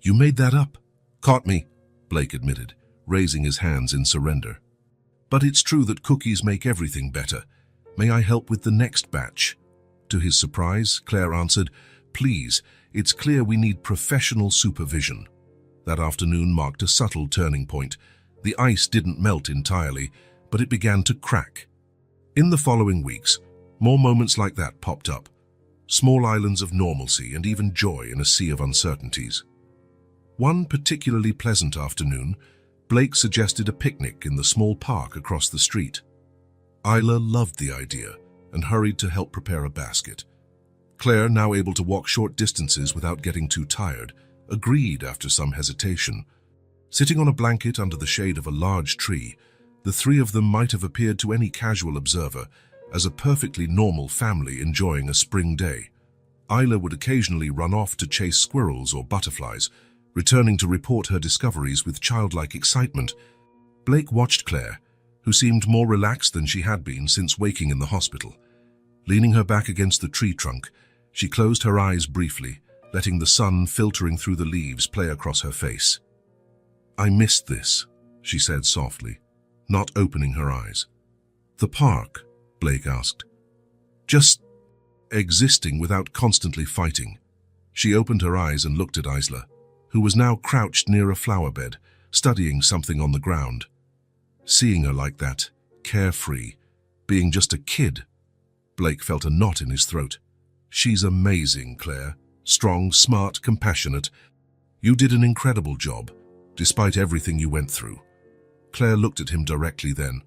You made that up? Caught me, Blake admitted, raising his hands in surrender. But it's true that cookies make everything better. May I help with the next batch? To his surprise, Claire answered, Please, it's clear we need professional supervision. That afternoon marked a subtle turning point. The ice didn't melt entirely, but it began to crack. In the following weeks, more moments like that popped up. Small islands of normalcy and even joy in a sea of uncertainties. One particularly pleasant afternoon, Blake suggested a picnic in the small park across the street. Isla loved the idea and hurried to help prepare a basket. Claire, now able to walk short distances without getting too tired, agreed after some hesitation. Sitting on a blanket under the shade of a large tree, the three of them might have appeared to any casual observer as a perfectly normal family enjoying a spring day. Isla would occasionally run off to chase squirrels or butterflies, returning to report her discoveries with childlike excitement. Blake watched Claire, who seemed more relaxed than she had been since waking in the hospital. Leaning her back against the tree trunk, She closed her eyes briefly, letting the sun filtering through the leaves play across her face. "I missed this," she said softly, not opening her eyes. "The park?" Blake asked. "Just existing without constantly fighting." She opened her eyes and looked at Isla, who was now crouched near a flower bed, studying something on the ground. Seeing her like that, carefree, being just a kid, Blake felt a knot in his throat. "She's amazing, Claire. Strong, smart, compassionate. You did an incredible job, despite everything you went through." Claire looked at him directly then,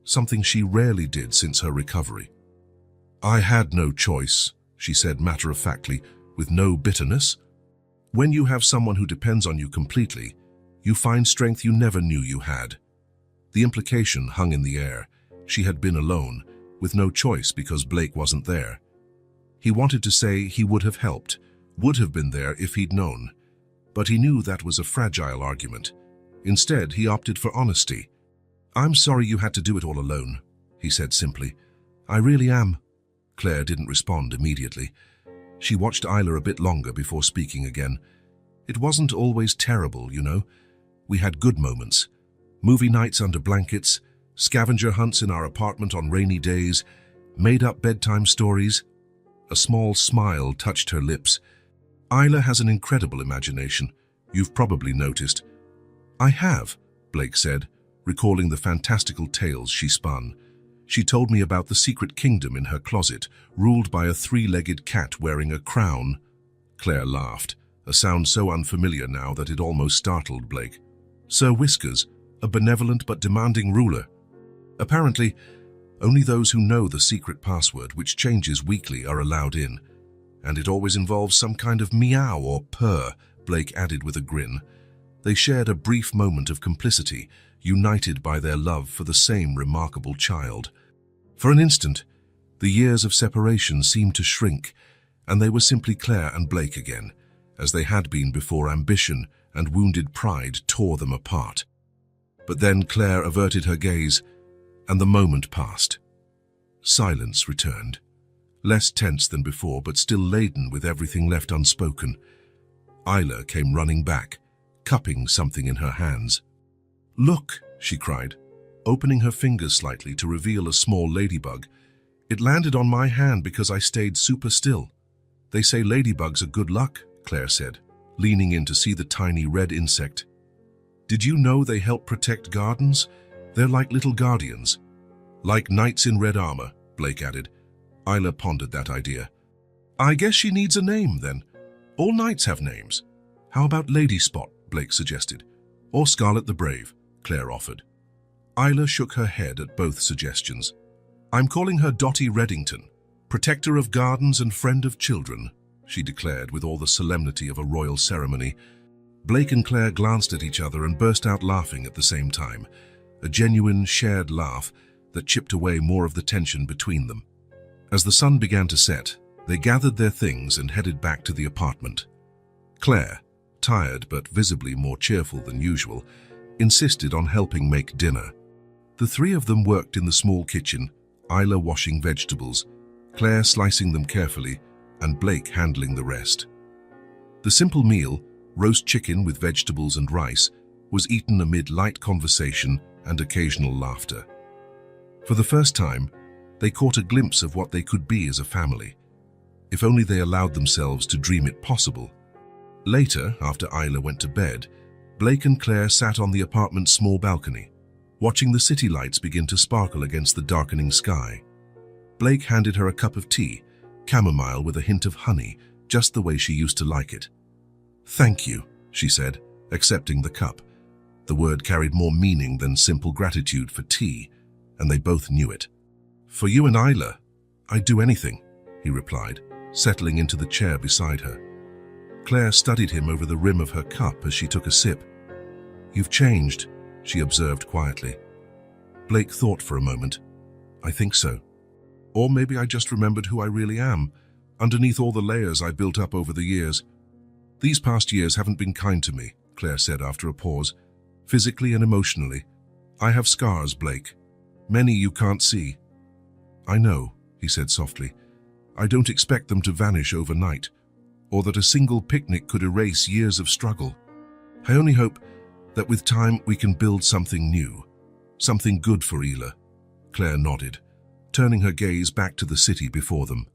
something she rarely did since her recovery. "I had no choice," she said matter-of-factly, with no bitterness. "When you have someone who depends on you completely, you find strength you never knew you had." The implication hung in the air. She had been alone, with no choice because Blake wasn't there. He wanted to say he would have helped, would have been there if he'd known. But he knew that was a fragile argument. Instead, he opted for honesty. "I'm sorry you had to do it all alone," he said simply. "I really am." Claire didn't respond immediately. She watched Isla a bit longer before speaking again. "It wasn't always terrible, you know. We had good moments. Movie nights under blankets, scavenger hunts in our apartment on rainy days, made-up bedtime stories." A small smile touched her lips. "Isla has an incredible imagination. You've probably noticed." "I have," Blake said, recalling the fantastical tales she spun. "She told me about the secret kingdom in her closet, ruled by a three-legged cat wearing a crown." Claire laughed, a sound so unfamiliar now that it almost startled Blake. "Sir Whiskers, a benevolent but demanding ruler. Apparently, only those who know the secret password, which changes weekly, are allowed in. And it always involves some kind of meow or purr," Blake added with a grin. They shared a brief moment of complicity, united by their love for the same remarkable child. For an instant, the years of separation seemed to shrink, and they were simply Claire and Blake again, as they had been before ambition and wounded pride tore them apart. But then Claire averted her gaze, and the moment passed. Silence returned, less tense than before, but still laden with everything left unspoken. Isla came running back, cupping something in her hands. "Look," she cried, opening her fingers slightly to reveal a small ladybug. "It landed on my hand because I stayed super still." "They say ladybugs are good luck," Claire said, leaning in to see the tiny red insect. "Did you know they help protect gardens? They're like little guardians." "Like knights in red armor," Blake added. Isla pondered that idea. "I guess she needs a name, then. All knights have names." "How about Lady Spot?" Blake suggested. "Or Scarlet the Brave," Claire offered. Isla shook her head at both suggestions. "I'm calling her Dottie Reddington, protector of gardens and friend of children," she declared with all the solemnity of a royal ceremony. Blake and Claire glanced at each other and burst out laughing at the same time, a genuine shared laugh that chipped away more of the tension between them. As the sun began to set, they gathered their things and headed back to the apartment. Claire, tired but visibly more cheerful than usual, insisted on helping make dinner. The three of them worked in the small kitchen, Isla washing vegetables, Claire slicing them carefully, and Blake handling the rest. The simple meal, roast chicken with vegetables and rice, was eaten amid light conversation and occasional laughter. For the first time, they caught a glimpse of what they could be as a family, if only they allowed themselves to dream it possible. Later, after Isla went to bed, Blake and Claire sat on the apartment's small balcony, watching the city lights begin to sparkle against the darkening sky. Blake handed her a cup of tea, chamomile with a hint of honey, just the way she used to like it. "Thank you," she said, accepting the cup. The word carried more meaning than simple gratitude for tea, and they both knew it. "For you and Isla, I'd do anything," he replied, settling into the chair beside her. Claire studied him over the rim of her cup as she took a sip. "You've changed," she observed quietly. Blake thought for a moment. "I think so. Or maybe I just remembered who I really am, underneath all the layers I built up over the years." "These past years haven't been kind to me," Claire said after a pause, "physically and emotionally. I have scars, Blake. Many you can't see." "I know," he said softly. I don't expect them to vanish overnight, or that a single picnic could erase years of struggle. I only hope that with time we can build something new, something good for Isla. Claire nodded, turning her gaze back to the city before them.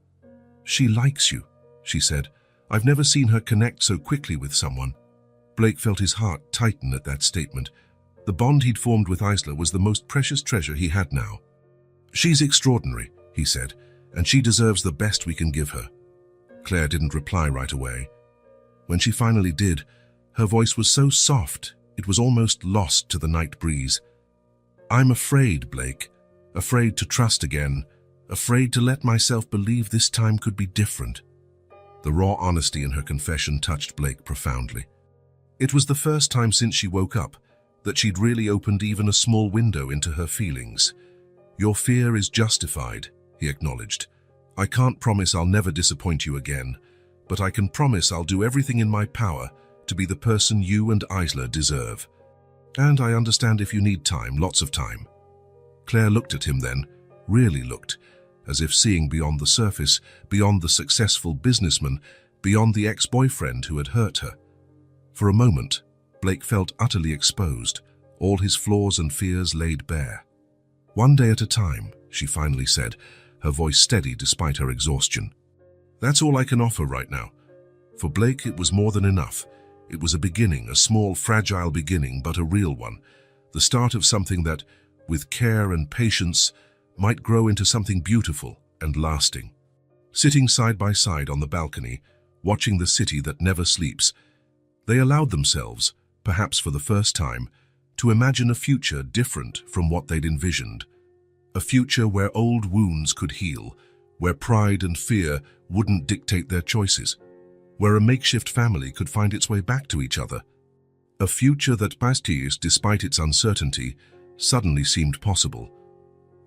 She likes you, she said. I've never seen her connect so quickly with someone. Blake felt his heart tighten at that statement. The bond he'd formed with Isla was the most precious treasure he had now. She's extraordinary, he said, and she deserves the best we can give her. Claire didn't reply right away. When she finally did, her voice was so soft it was almost lost to the night breeze. I'm afraid, Blake, afraid to trust again, afraid to let myself believe this time could be different. The raw honesty in her confession touched Blake profoundly. It was the first time since she woke up that she'd really opened even a small window into her feelings. Your fear is justified, he acknowledged. I can't promise I'll never disappoint you again, but I can promise I'll do everything in my power to be the person you and Isla deserve. And I understand if you need time, lots of time. Claire looked at him then, really looked, as if seeing beyond the surface, beyond the successful businessman, beyond the ex-boyfriend who had hurt her. For a moment, Blake felt utterly exposed, all his flaws and fears laid bare. One day at a time, she finally said, her voice steady despite her exhaustion. That's all I can offer right now. For Blake, it was more than enough. It was a beginning, a small, fragile beginning, but a real one. The start of something that, with care and patience, might grow into something beautiful and lasting. Sitting side by side on the balcony, watching the city that never sleeps, they allowed themselves, perhaps for the first time, to imagine a future different from what they'd envisioned. A future where old wounds could heal, where pride and fear wouldn't dictate their choices, where a makeshift family could find its way back to each other. A future that, despite its uncertainty, suddenly seemed possible.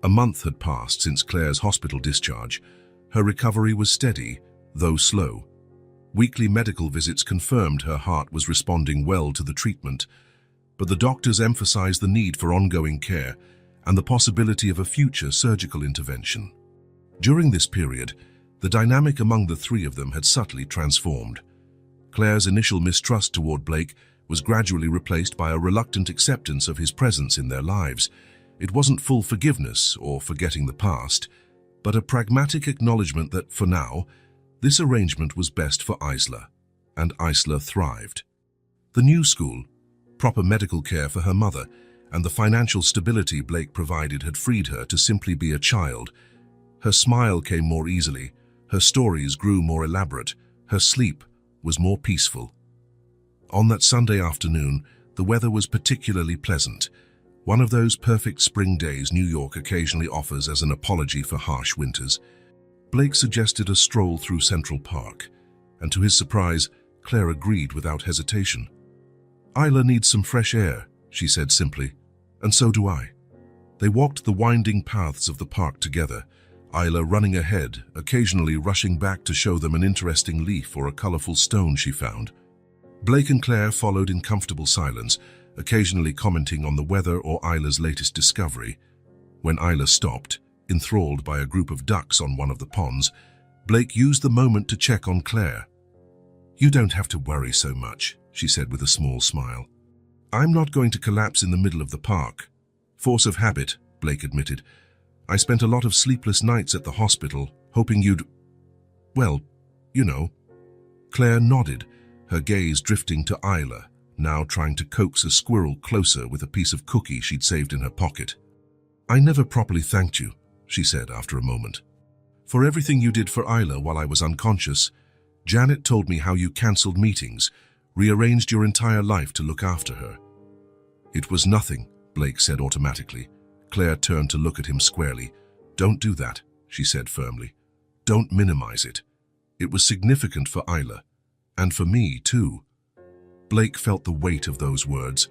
A month had passed since Claire's hospital discharge. Her recovery was steady, though slow. Weekly medical visits confirmed her heart was responding well to the treatment, but the doctors emphasized the need for ongoing care and the possibility of a future surgical intervention. During this period, the dynamic among the three of them had subtly transformed. Claire's initial mistrust toward Blake was gradually replaced by a reluctant acceptance of his presence in their lives. It wasn't full forgiveness or forgetting the past, but a pragmatic acknowledgement that, for now, this arrangement was best for Isla, and Isla thrived. The new school, proper medical care for her mother, and the financial stability Blake provided had freed her to simply be a child. Her smile came more easily, her stories grew more elaborate, her sleep was more peaceful. On that Sunday afternoon, the weather was particularly pleasant, one of those perfect spring days New York occasionally offers as an apology for harsh winters. Blake suggested a stroll through Central Park, and to his surprise, Claire agreed without hesitation. Isla needs some fresh air, she said simply, and so do I. They walked the winding paths of the park together, Isla running ahead, occasionally rushing back to show them an interesting leaf or a colorful stone she found. Blake and Claire followed in comfortable silence, occasionally commenting on the weather or Isla's latest discovery. When Isla stopped, enthralled by a group of ducks on one of the ponds, Blake used the moment to check on Claire. You don't have to worry so much, she said with a small smile. I'm not going to collapse in the middle of the park. Force of habit, Blake admitted. I spent a lot of sleepless nights at the hospital, hoping you'd... well, you know. Claire nodded, her gaze drifting to Isla, now trying to coax a squirrel closer with a piece of cookie she'd saved in her pocket. I never properly thanked you, she said after a moment. For everything you did for Isla while I was unconscious. Janet told me how you cancelled meetings, rearranged your entire life to look after her. It was nothing, Blake said automatically. Claire turned to look at him squarely. Don't do that, she said firmly. Don't minimize it. It was significant for Isla, and for me too. Blake felt the weight of those words.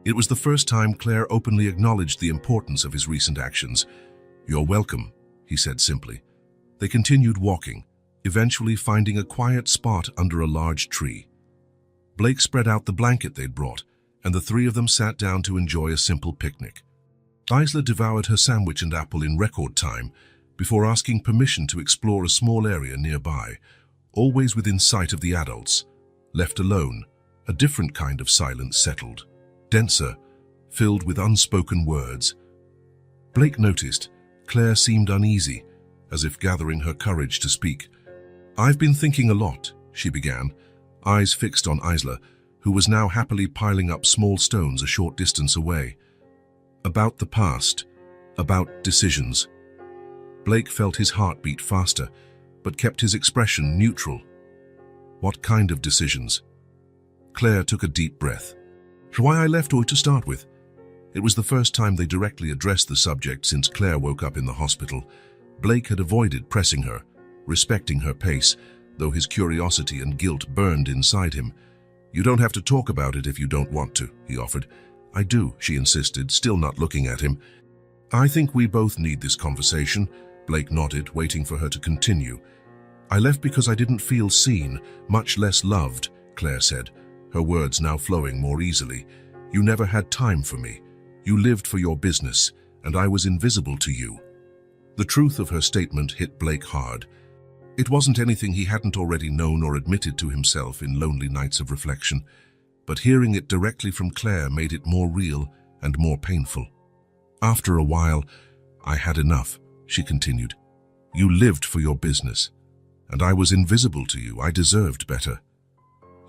It was the first time Claire openly acknowledged the importance of his recent actions. You're welcome, he said simply. They continued walking, eventually finding a quiet spot under a large tree. Blake spread out the blanket they'd brought, and the three of them sat down to enjoy a simple picnic. Isla devoured her sandwich and apple in record time before asking permission to explore a small area nearby, always within sight of the adults. Left alone, a different kind of silence settled, denser, filled with unspoken words. Blake noticed Claire seemed uneasy, as if gathering her courage to speak. "I've been thinking a lot," she began, eyes fixed on Isla, who was now happily piling up small stones a short distance away. "About the past, about decisions." Blake felt his heart beat faster, but kept his expression neutral. "What kind of decisions?" Claire took a deep breath. "Why I left or to start with?" It was the first time they directly addressed the subject since Claire woke up in the hospital. Blake had avoided pressing her, respecting her pace, though his curiosity and guilt burned inside him. "You don't have to talk about it if you don't want to," he offered. "I do," she insisted, still not looking at him. "I think we both need this conversation," Blake nodded, waiting for her to continue. "I left because I didn't feel seen, much less loved," Claire said, her words now flowing more easily. "You never had time for me. You lived for your business, and I was invisible to you." The truth of her statement hit Blake hard. It wasn't anything he hadn't already known or admitted to himself in lonely nights of reflection, but hearing it directly from Claire made it more real and more painful. "After a while, I had enough," she continued. "You lived for your business, and I was invisible to you. I deserved better."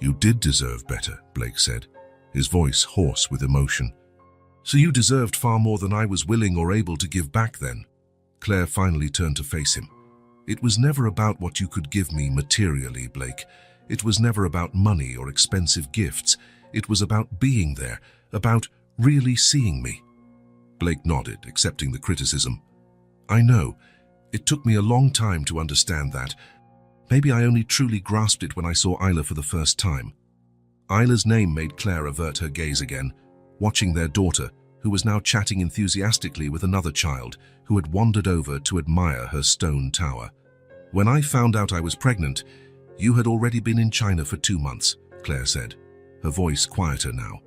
"You did deserve better," Blake said, his voice hoarse with emotion. "So you deserved far more than I was willing or able to give back then?" Claire finally turned to face him. "It was never about what you could give me materially, Blake. It was never about money or expensive gifts. It was about being there, about really seeing me." Blake nodded, accepting the criticism. "I know. It took me a long time to understand that. Maybe I only truly grasped it when I saw Isla for the first time." Isla's name made Claire avert her gaze again, watching their daughter, who was now chatting enthusiastically with another child who had wandered over to admire her stone tower. "When I found out I was pregnant, you had already been in China for 2 months, Claire said, her voice quieter now.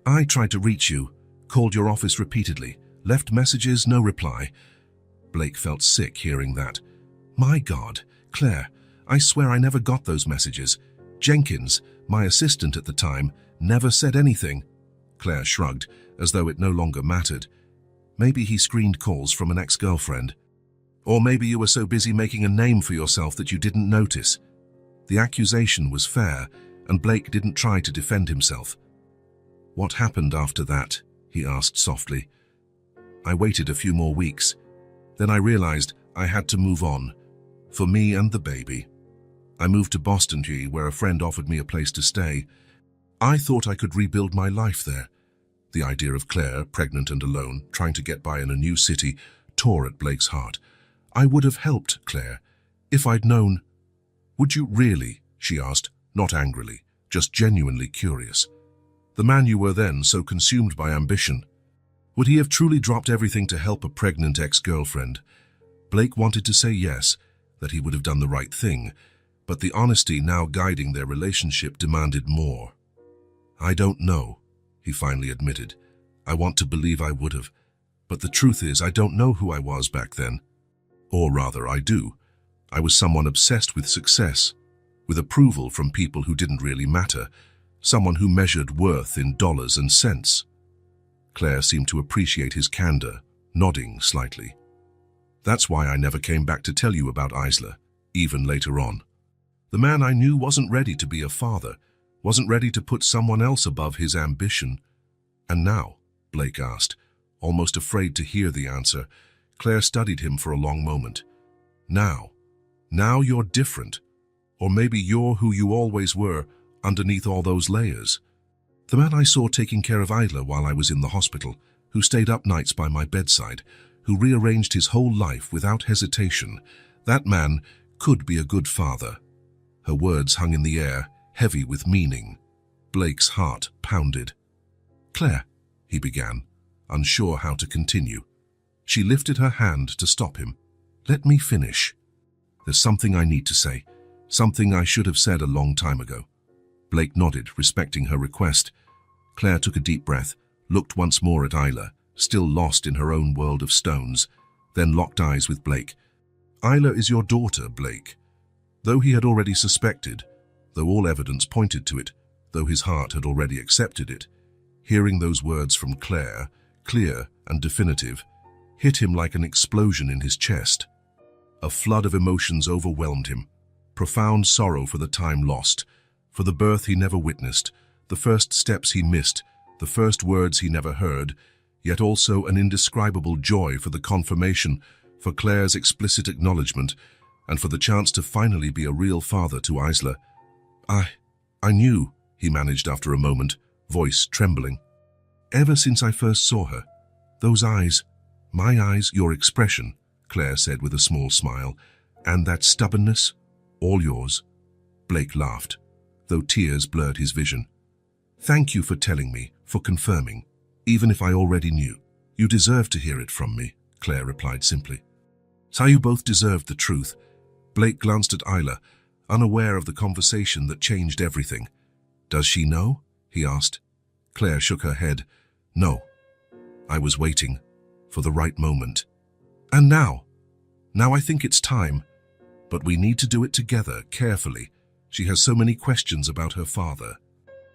"I tried to reach you, called your office repeatedly, left messages, no reply." Blake felt sick hearing that. "My God, Claire, I swear I never got those messages. Jenkins, my assistant at the time, never said anything." Claire shrugged, as though it no longer mattered. "Maybe he screened calls from an ex-girlfriend. Or maybe you were so busy making a name for yourself that you didn't notice." The accusation was fair, and Blake didn't try to defend himself. "What happened after that?" he asked softly. "I waited a few more weeks. Then I realized I had to move on, for me and the baby. I moved to Boston, where a friend offered me a place to stay. I thought I could rebuild my life there." The idea of Claire, pregnant and alone, trying to get by in a new city, tore at Blake's heart. "I would have helped, Claire, if I'd known." "Would you really?" she asked, not angrily, just genuinely curious. "The man you were then, so consumed by ambition. Would he have truly dropped everything to help a pregnant ex-girlfriend?" Blake wanted to say yes, that he would have done the right thing, but the honesty now guiding their relationship demanded more. "I don't know," he finally admitted. "I want to believe I would have, but the truth is I don't know who I was back then. Or rather, I do. I was someone obsessed with success, with approval from people who didn't really matter, someone who measured worth in dollars and cents." Claire seemed to appreciate his candor, nodding slightly. "That's why I never came back to tell you about Isla, even later on. The man I knew wasn't ready to be a father, wasn't ready to put someone else above his ambition." "And now?" Blake asked, almost afraid to hear the answer. Claire studied him for a long moment. "Now you're different. Or maybe you're who you always were, underneath all those layers. The man I saw taking care of Isla while I was in the hospital, who stayed up nights by my bedside, who rearranged his whole life without hesitation, that man could be a good father." Her words hung in the air, heavy with meaning. Blake's heart pounded. "Claire," he began, unsure how to continue. She lifted her hand to stop him. "Let me finish. There's something I need to say, something I should have said a long time ago." Blake nodded, respecting her request. Claire took a deep breath, looked once more at Isla, still lost in her own world of stones, then locked eyes with Blake, Isla is your daughter, Blake. Though he had already suspected, though all evidence pointed to it, though his heart had already accepted it, hearing those words from Claire, clear and definitive, hit him like an explosion in his chest. A flood of emotions overwhelmed him. Profound sorrow for the time lost, for the birth he never witnessed, the first steps he missed, the first words he never heard, yet also an indescribable joy for the confirmation, for Claire's explicit acknowledgement, and for the chance to finally be a real father to Isla. I knew, he managed after a moment, voice trembling. Ever since I first saw her. Those eyes, my eyes, your expression, Claire said with a small smile, and that stubbornness, all yours. Blake laughed, though tears blurred his vision. Thank you for telling me, for confirming, even if I already knew. You deserve to hear it from me, Claire replied simply. So you both deserved the truth. Blake glanced at Isla, unaware of the conversation that changed everything. Does she know? He asked. Claire shook her head. No. I was waiting for the right moment. And now I think it's time. But we need to do it together, carefully. She has so many questions about her father.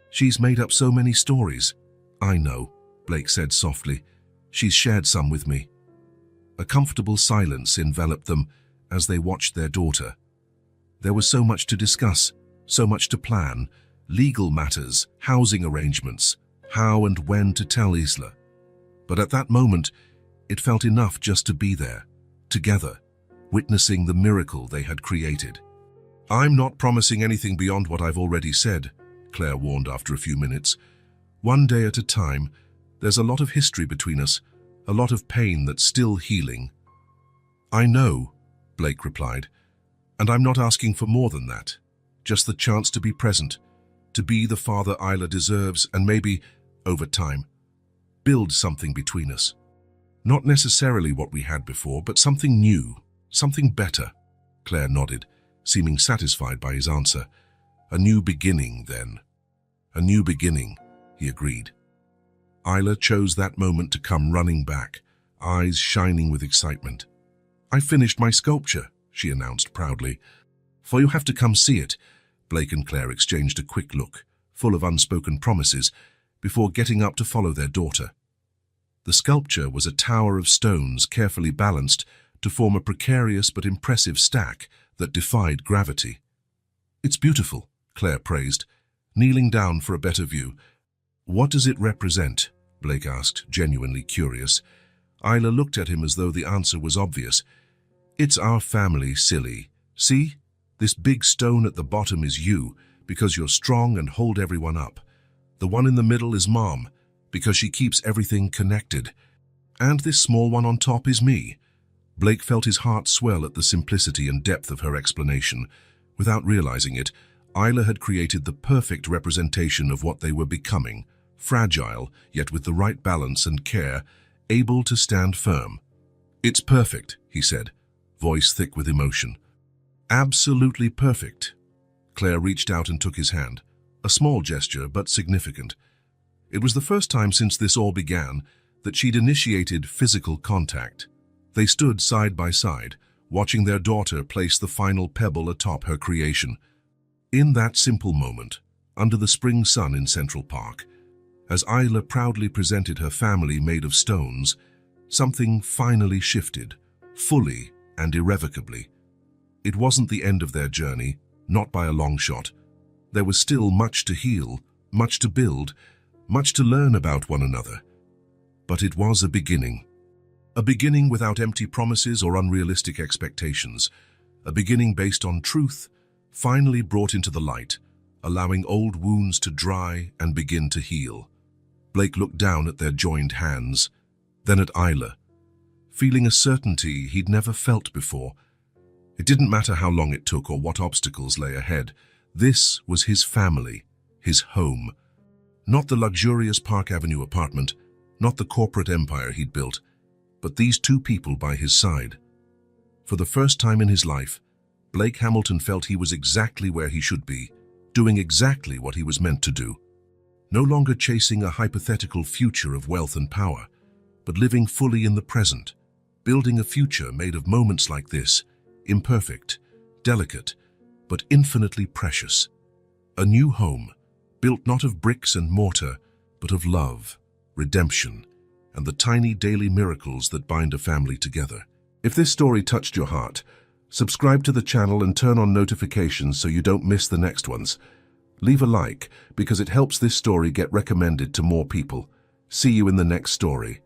She's made up so many stories. I know, Blake said softly. She's shared some with me. A comfortable silence enveloped them as they watched their daughter. There was so much to discuss, so much to plan, legal matters, housing arrangements, how and when to tell Isla. But at that moment, it felt enough just to be there, together, witnessing the miracle they had created. I'm not promising anything beyond what I've already said, Claire warned after a few minutes. One day at a time, there's a lot of history between us, a lot of pain that's still healing. I know, Blake replied, and I'm not asking for more than that. Just the chance to be present, to be the father Isla deserves, and maybe, over time, build something between us. Not necessarily what we had before, but something new, something better. Claire nodded, seeming satisfied by his answer. A new beginning, then. A new beginning, he agreed. Isla chose that moment to come running back, eyes shining with excitement. I finished my sculpture, she announced proudly. For you have to come see it. Blake and Claire exchanged a quick look, full of unspoken promises, before getting up to follow their daughter. The sculpture was a tower of stones carefully balanced to form a precarious but impressive stack that defied gravity. It's beautiful, Claire praised, kneeling down for a better view. What does it represent? Blake asked, genuinely curious. Isla looked at him as though the answer was obvious. It's our family, silly. See? This big stone at the bottom is you, because you're strong and hold everyone up. The one in the middle is Mom, because she keeps everything connected. And this small one on top is me. Blake felt his heart swell at the simplicity and depth of her explanation. Without realizing it, Isla had created the perfect representation of what they were becoming, fragile, yet with the right balance and care, able to stand firm. It's perfect, he said, voice thick with emotion. Absolutely perfect. Claire reached out and took his hand, a small gesture but significant. It was the first time since this all began that she'd initiated physical contact. They stood side by side, watching their daughter place the final pebble atop her creation. In that simple moment, under the spring sun in Central Park, as Isla proudly presented her family made of stones, something finally shifted, fully and irrevocably. It wasn't the end of their journey, not by a long shot. There was still much to heal, much to build, much to learn about one another. But it was a beginning. A beginning without empty promises or unrealistic expectations. A beginning based on truth, finally brought into the light, allowing old wounds to dry and begin to heal. Blake looked down at their joined hands, then at Isla, feeling a certainty he'd never felt before. It didn't matter how long it took or what obstacles lay ahead. This was his family, his home. Not the luxurious Park Avenue apartment, not the corporate empire he'd built, but these two people by his side. For the first time in his life, Blake Hamilton felt he was exactly where he should be, doing exactly what he was meant to do. No longer chasing a hypothetical future of wealth and power, but living fully in the present, building a future made of moments like this, imperfect, delicate, but infinitely precious. A new home, built not of bricks and mortar, but of love, redemption, and the tiny daily miracles that bind a family together. If this story touched your heart, subscribe to the channel and turn on notifications so you don't miss the next ones. Leave a like because it helps this story get recommended to more people. See you in the next story.